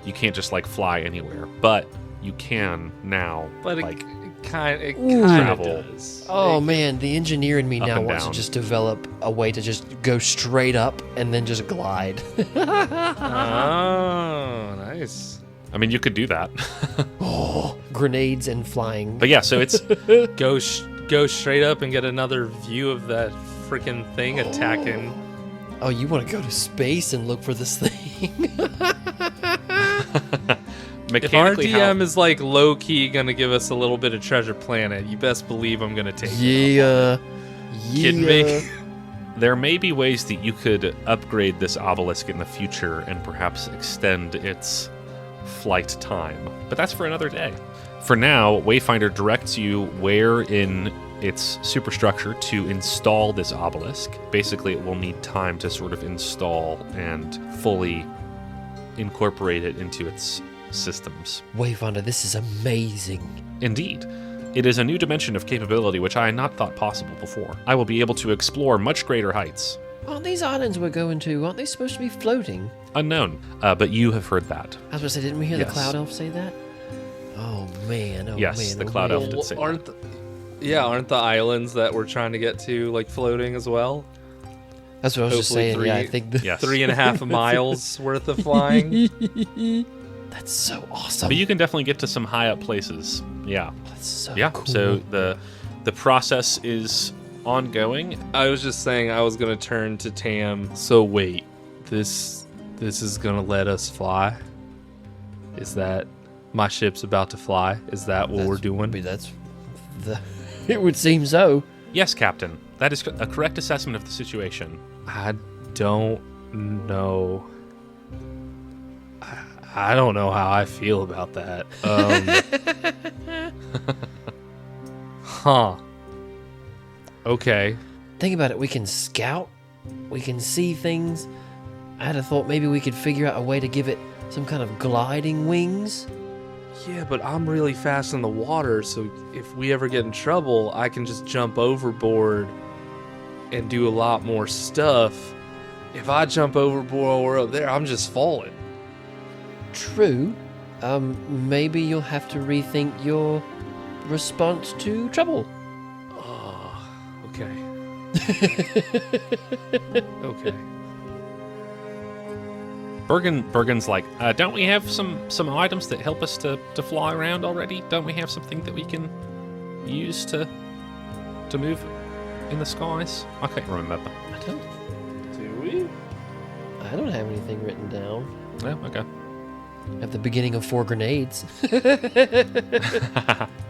You can't just fly anywhere, but you can now. But it kind of travel. does. Oh man, the engineer in me Up now and wants to down. just develop a way to just go straight up and then just glide. Oh, nice. I mean, you could do that. Oh, grenades and flying. But yeah, so it's Go straight up and get another view of that freaking thing attacking. Oh, you want to go to space and look for this thing? If our mechanically DM is low key gonna give us a little bit of Treasure Planet, you best believe I'm gonna take it. Yeah. Kidding me? there may be ways that you could upgrade this obelisk in the future and perhaps extend its flight time, but that's for another day. For now, Wayfinder directs you where in its superstructure to install this obelisk. Basically, it will need time to sort of install and fully incorporate it into its systems. Wayfinder, this is amazing. Indeed. It is a new dimension of capability which I had not thought possible before. I will be able to explore much greater heights. Aren't these islands we're going to, aren't they supposed to be floating? Unknown, but you have heard that. I was going to say, didn't we hear Yes. the Cloud Elf say that? Oh man, oh Yes, man. the oh, Cloud man. Elf did say that. Aren't the islands that we're trying to get to floating as well? That's what I was just Hopefully saying. Yeah, I think Yes. 3.5 miles worth of flying. that's so awesome. But you can definitely get to some high up places. Yeah. That's so Yeah. cool. So The process is ongoing. I was just saying I was gonna turn to Tam. So wait, this is gonna let us fly? Is that my ship's about to fly? Is that what we're doing? It would seem so. Yes, Captain. That is a correct assessment of the situation. I don't know. I don't know how I feel about that. Huh. Okay. Think about it. We can scout. We can see things. I had a thought maybe we could figure out a way to give it some kind of gliding wings. Yeah, but I'm really fast in the water, so if we ever get in trouble, I can just jump overboard and do a lot more stuff. If I jump overboard while we're up there, I'm just falling. True. Maybe you'll have to rethink your response to trouble. Oh, okay. Okay. Bergen's like, don't we have some items that help us to fly around already? Don't we have something that we can use to move in the skies? I can't remember. Do we? I don't have anything written down. Oh, okay. At the beginning of 4 grenades.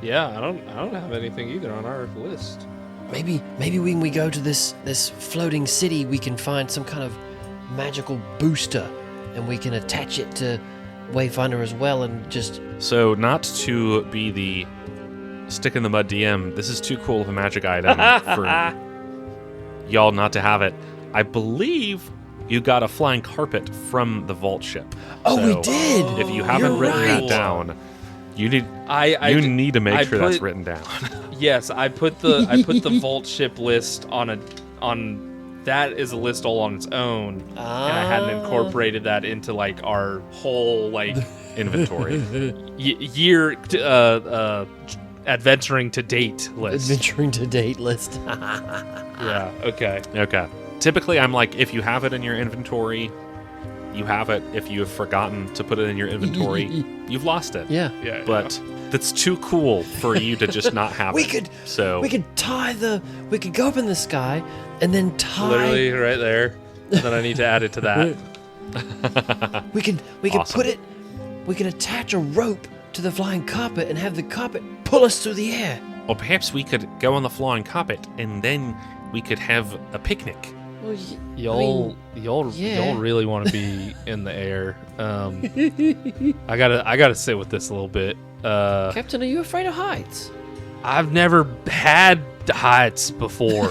Yeah, I don't have anything either on our list. Maybe when we go to this floating city, we can find some kind of magical booster, and we can attach it to Wayfinder as well, and just... So, not to be the stick in the mud DM, this is too cool of a magic item for y'all not to have it. I believe you got a flying carpet from the vault ship. Oh, So we did! If you haven't You're written that right. down, you need I to make sure that's put- written down. Yes, I put the vault ship list on that is a list all on its own, and I hadn't incorporated that into like our whole like Inventory. year adventuring to date list. Adventuring to date list. Yeah. Okay. Okay. Typically, I'm like, if you have it in your inventory, you have it. If you have forgotten to put it in your inventory, you've lost it. Yeah. Yeah. But that's too cool for you to just not have We it. could we could go up in the sky and then tie literally right there. And then I need to add it to that. we can Awesome. put it we can attach a rope to the flying carpet and have the carpet pull us through the air. Or perhaps we could go on the flying carpet and then we could have a picnic. Well, Y'all yeah. really want to be in the air. I gotta sit with this a little bit. Captain, are you afraid of heights? I've never had heights before.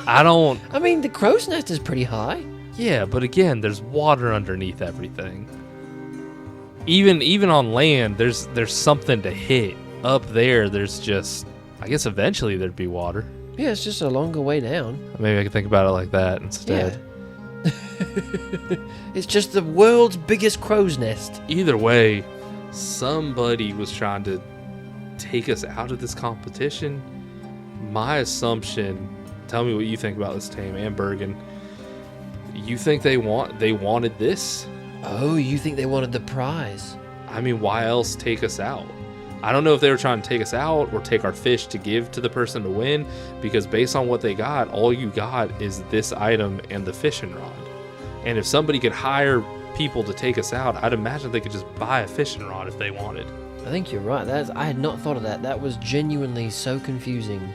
I don't. I mean, the crow's nest is pretty high. Yeah, but again, there's water underneath everything. Even on land, there's something to hit. Up there, there's just. I guess eventually there'd be water. Yeah, it's just a longer way down. Maybe I could think about it like that instead. Yeah. It's just the world's biggest crow's nest. Either way, somebody was trying to take us out of this competition. My assumption, tell me what you think about this, Tame and Bergen. You think they wanted this? Oh, you think they wanted the prize? I mean, why else take us out? I don't know if they were trying to take us out or take our fish to give to the person to win, because based on what they got, all you got is this item and the fishing rod. And if somebody could hire people to take us out, I'd imagine they could just buy a fishing rod if they wanted. I think you're right. I had not thought of that. That was genuinely so confusing.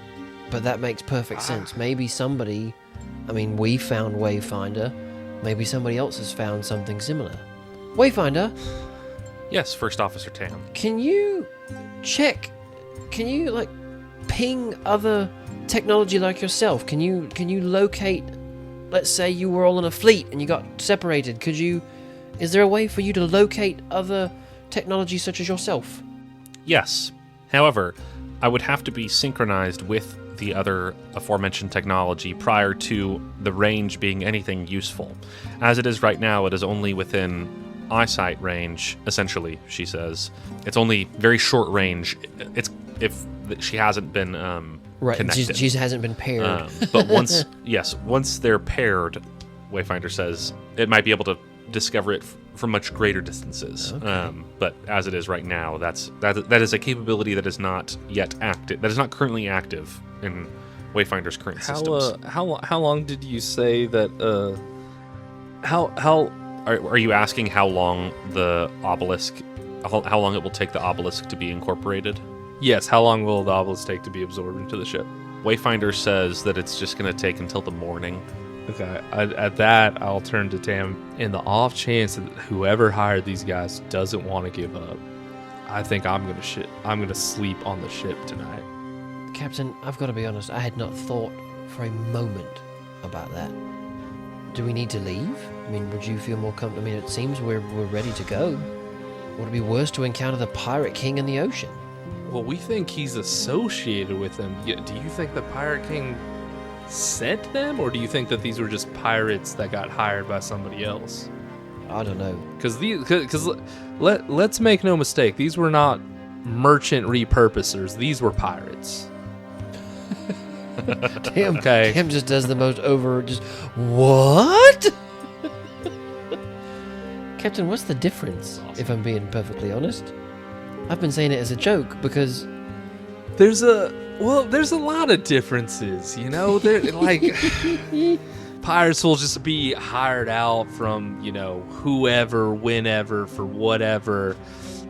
But that makes perfect sense. Maybe somebody... I mean, we found Wayfinder. Maybe somebody else has found something similar. Wayfinder, Yes, First Officer Tam. can you check... Can you, like, ping other technology like yourself? Can you locate... Let's say you were all in a fleet and you got separated. Is there a way for you to locate other technology such as yourself? Yes. However, I would have to be synchronized with the other aforementioned technology prior to the range being anything useful. As it is right now, it is only within eyesight range, essentially, she says. It's only very short range. It's if she hasn't been Right, connected. she hasn't been paired. But once they're paired, Wayfinder says it might be able to discover it from much greater distances. Okay. But as it is right now, that is a capability that is not yet active. That is not currently active in Wayfinder's current How systems. how long did you say that? How Are you asking how long the obelisk, how long it will take the obelisk to be incorporated? Yes, how long will the obelisk take to be absorbed into the ship? Wayfinder says that it's just going to take until the morning. Okay, at that, I'll turn to Tam. In the off chance that whoever hired these guys doesn't want to give up, I think I'm gonna sleep on the ship tonight. Captain, I've got to be honest, I had not thought for a moment about that. Do we need to leave? I mean, would you feel more comfortable? I mean, it seems we're ready to go. Would it be worse to encounter the Pirate King in the ocean? Well, we think he's associated with them. Do you think the Pirate King sent them, or do you think that these were just pirates that got hired by somebody else? I don't know. Because let's make no mistake, these were not merchant repurposers. These were pirates. Tim, Okay. Tim just does the most what? Captain, what's the difference, if I'm being perfectly honest? I've been saying it as a joke because... There's a lot of differences, you know? Like, pirates will just be hired out from, whoever, whenever, for whatever.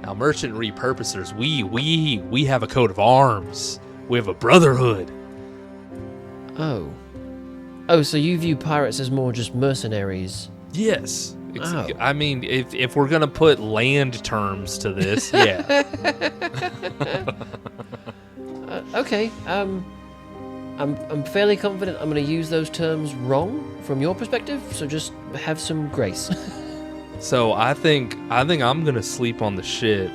Now, merchant repurposers, we have a coat of arms. We have a brotherhood. Oh, so you view pirates as more just mercenaries? Yes. Oh. I mean, if we're gonna put land terms to this, yeah. Okay. I'm fairly confident I'm going to use those terms wrong from your perspective. So just have some grace. So I think I'm gonna sleep on the ship,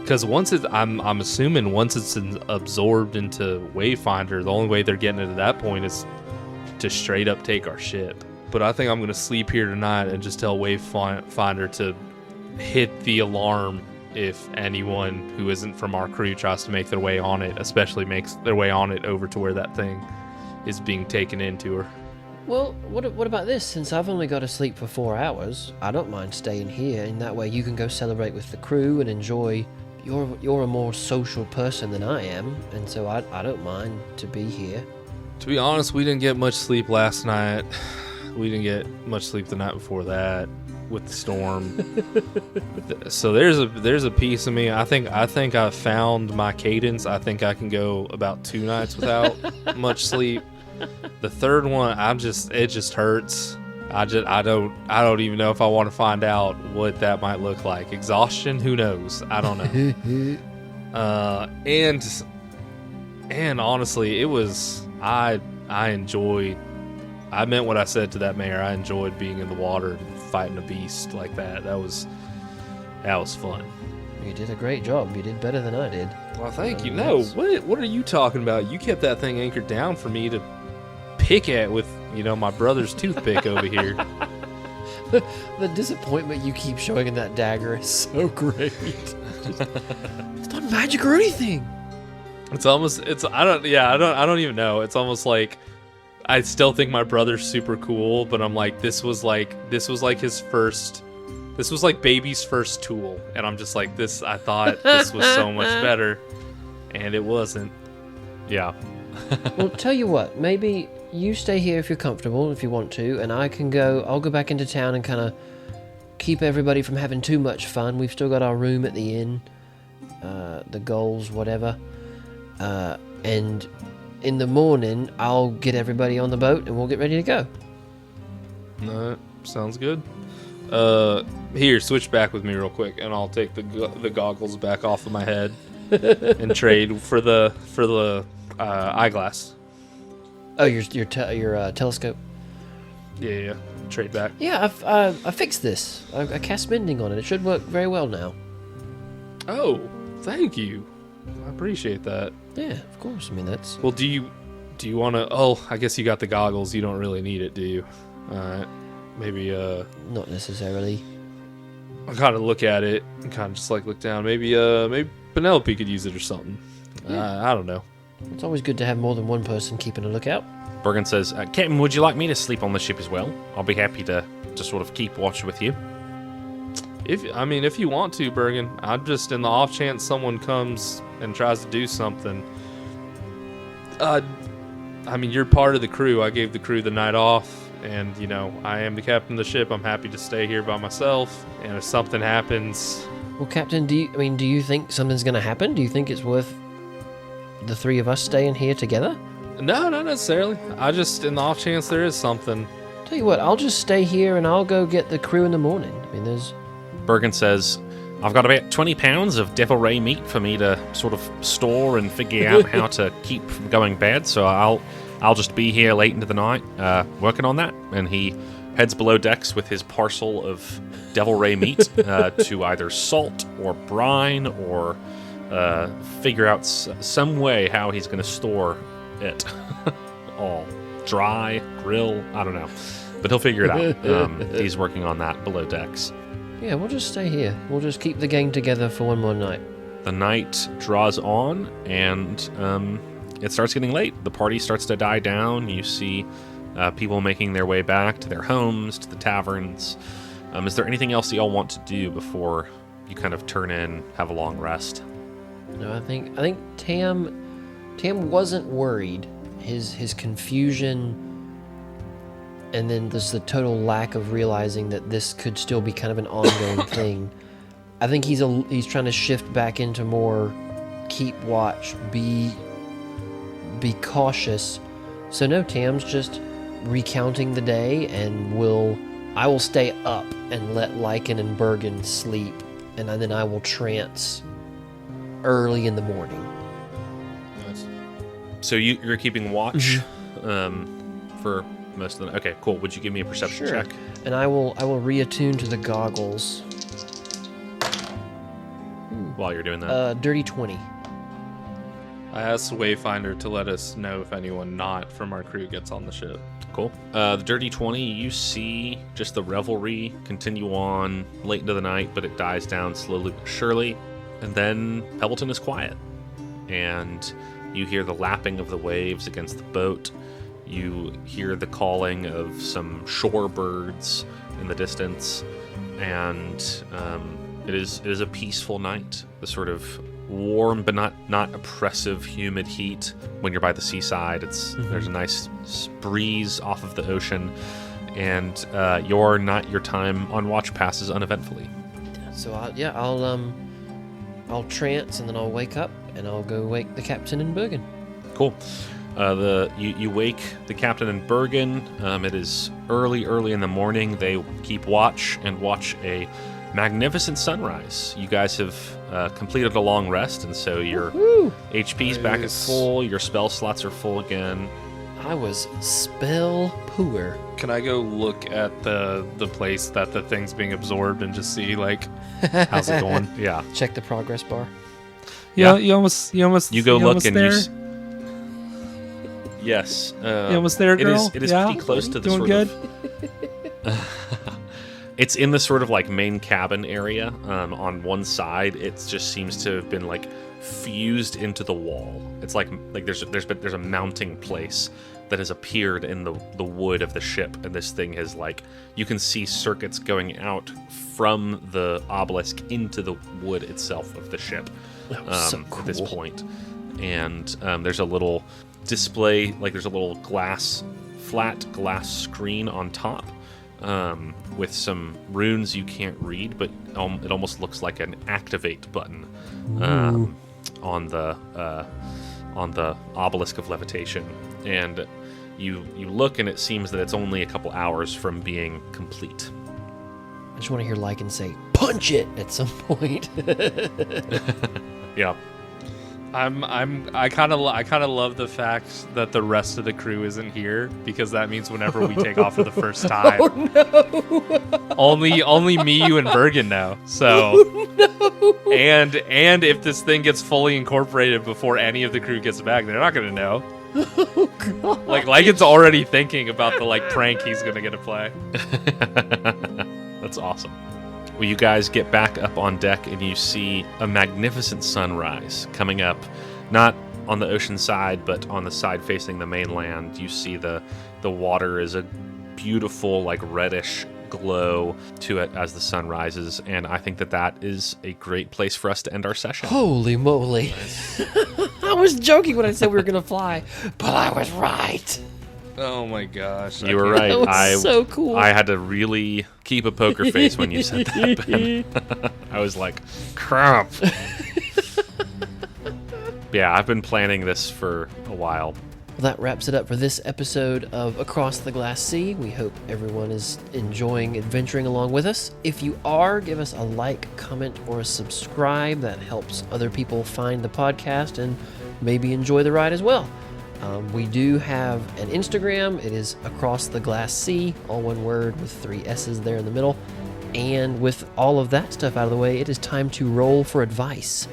because I'm assuming once it's absorbed into Wayfinder, the only way they're getting it at that point is to straight up take our ship. But I think I'm gonna sleep here tonight and just tell Wayfinder to hit the alarm if anyone who isn't from our crew tries to make their way on it, especially makes their way on it over to where that thing is being taken into her. Well, what about this? Since I've only got to sleep for 4 hours, I don't mind staying here, and that way you can go celebrate with the crew and enjoy. You're a more social person than I am, and so I don't mind to be here. To be honest, we didn't get much sleep last night. We didn't get much sleep the night before that with the storm. So there's a piece of me. I think I've found my cadence. I think I can go about 2 nights without much sleep. The third one, it just hurts. I don't even know if I want to find out what that might look like. Exhaustion, who knows? I don't know. And honestly, it was I meant what I said to that mayor. I enjoyed being in the water and fighting a beast like that. That was fun. You did a great job. You did better than I did. Well, thank you. No, what are you talking about? You kept that thing anchored down for me to pick at with, my brother's toothpick over here. The disappointment you keep showing in that dagger is so great. It's not magic or anything. I don't even know. It's almost like I still think my brother's super cool, but I'm like, this was like baby's first tool, and I'm just like, I thought this was so much better, and it wasn't. Yeah. Well, tell you what, maybe you stay here if you're comfortable, if you want to, and I'll go back into town and kind of keep everybody from having too much fun. We've still got our room at the inn, the goals, whatever, and in the morning, I'll get everybody on the boat and we'll get ready to go. No, sounds good. Here, switch back with me real quick, and I'll take the goggles back off of my head and trade for the eyeglass. Oh, your telescope. Yeah. Trade back. Yeah, I fixed this. I cast mending on it. It should work very well now. Oh, thank you. I appreciate that. Yeah, of course. I mean, that's... Well, do you want to... Oh, I guess you got the goggles. You don't really need it, do you? Alright. Maybe, Not necessarily. I kind of look at it and kind of just, look down. Maybe Penelope could use it or something. Yeah. I don't know. It's always good to have more than one person keeping a lookout. Bergen says, Captain, would you like me to sleep on the ship as well? I'll be happy to sort of keep watch with you. If you want to, Bergen. I'm just in the off chance someone comes and tries to do something. I mean, you're part of the crew. I gave the crew the night off, and, you know, I am the captain of the ship. I'm happy to stay here by myself, and if something happens... Well, Captain, do you think something's going to happen? Do you think it's worth the three of us staying here together? No, not necessarily. I just, in the off chance there is something... Tell you what, I'll just stay here and I'll go get the crew in the morning. I mean, there's... Bergen says, I've got about 20 pounds of devil ray meat for me to sort of store and figure out how to keep from going bad, so I'll just be here late into the night working on that. And he heads below decks with his parcel of devil ray meat to either salt or brine or figure out some way how he's going to store it all. Dry, grill, I don't know. But he'll figure it out. He's working on that below decks. Yeah, we'll just stay here. We'll just keep the gang together for one more night. The night draws on, and it starts getting late. The party starts to die down. You see people making their way back to their homes, to the taverns. Is there anything else that y'all want to do before you kind of turn in, have a long rest? No, I think Tam wasn't worried. His confusion, and then there's the total lack of realizing that this could still be kind of an ongoing thing. I think he's trying to shift back into more keep watch, be cautious. So no, Tam's just recounting the day, and I will stay up and let Lichen and Bergen sleep, and then I will trance early in the morning. Nice. So you're keeping watch for most of the... Okay, cool. Would you give me a perception check? And I will reattune to the goggles. While you're doing that. Dirty 20. I asked Wayfinder to let us know if anyone not from our crew gets on the ship. Cool. The Dirty 20, you see just the revelry continue on late into the night, but it dies down slowly but surely. And then Pebbleton is quiet. And you hear the lapping of the waves against the boat. You hear the calling of some shorebirds in the distance. And it is a peaceful night. The sort of warm but not oppressive humid heat when you're by the seaside. There's a nice breeze off of the ocean, and your time on watch passes uneventfully. So I'll trance, and then I'll wake up and I'll go wake the captain and Bergen. Cool. You wake the captain and Bergen. It is early in the morning. They keep watch and watch a magnificent sunrise. You guys have completed a long rest, and so your HP's back at full. Your spell slots are full again. I was spell poor. Can I go look at the place that the thing's being absorbed and just see, like, how's it going? Yeah. Check the progress bar. Yeah, you almost You go look and there? Yes. You almost there, girl? It is pretty close to the doing sort good? of... It's in the sort of like main cabin area. On one side, it just seems to have been like fused into the wall. It's like there's a mounting place that has appeared in the wood of the ship, and this thing has like, you can see circuits going out from the obelisk into the wood itself of the ship. So cool. At this point. And there's a little display, like there's a little flat glass screen on top. With some runes you can't read, but it almost looks like an activate button on the obelisk of levitation. And you look, and it seems that it's only a couple hours from being complete. I just want to hear Lichen say, "Punch it!" at some point. Yeah. I kind of love the fact that the rest of the crew isn't here, because that means whenever we take off for the first time, only me, you, and Bergen know. So, and if this thing gets fully incorporated before any of the crew gets back, they're not gonna know. Like Lycan's already thinking about the prank he's gonna get to play. That's awesome. Well, you guys get back up on deck, and you see a magnificent sunrise coming up, not on the ocean side, but on the side facing the mainland. You see the water is a beautiful, reddish glow to it as the sun rises, and I think that is a great place for us to end our session. Holy moly. I was joking when I said we were going to fly, but I was right. Oh my gosh. You were right. That was so cool. I had to really keep a poker face when you said that, Ben. I was like, crap. Yeah, I've been planning this for a while. Well, that wraps it up for this episode of Across the Glass Sea. We hope everyone is enjoying adventuring along with us. If you are, give us a like, comment, or a subscribe. That helps other people find the podcast and maybe enjoy the ride as well. We do have an Instagram. It is Across the Glass Sea, all one word with 3 S's there in the middle. And with all of that stuff out of the way, it is time to roll for advice.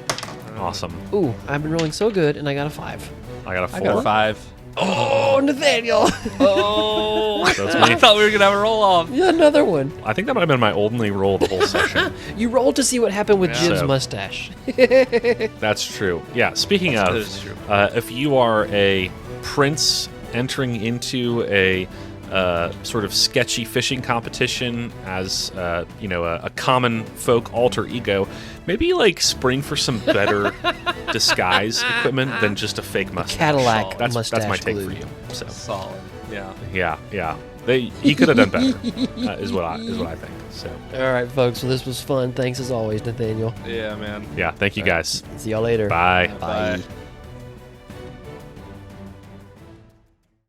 Awesome. Ooh, I've been rolling so good, and I got a 5. I got a 4. I got a 5. Oh, Nathaniel! Oh, That's me. I thought we were gonna have a roll off. Yeah, another one. I think that might have been my only roll the whole session. You rolled to see what happened with Yeah. Jim's So- mustache. That's true. Yeah, speaking That of, is true. if you are a prince entering into a sort of sketchy fishing competition as a common folk alter ego, maybe like spring for some better disguise equipment than just a fake mustache. Cadillac That's mustache my take glue. for you. So Solid. Yeah. yeah. He could have done better. Is what I think. So All right, folks. Well, this was fun. Thanks as always, Nathaniel. Yeah, man. yeah, thank you guys. See y'all later. Bye. Bye. Bye.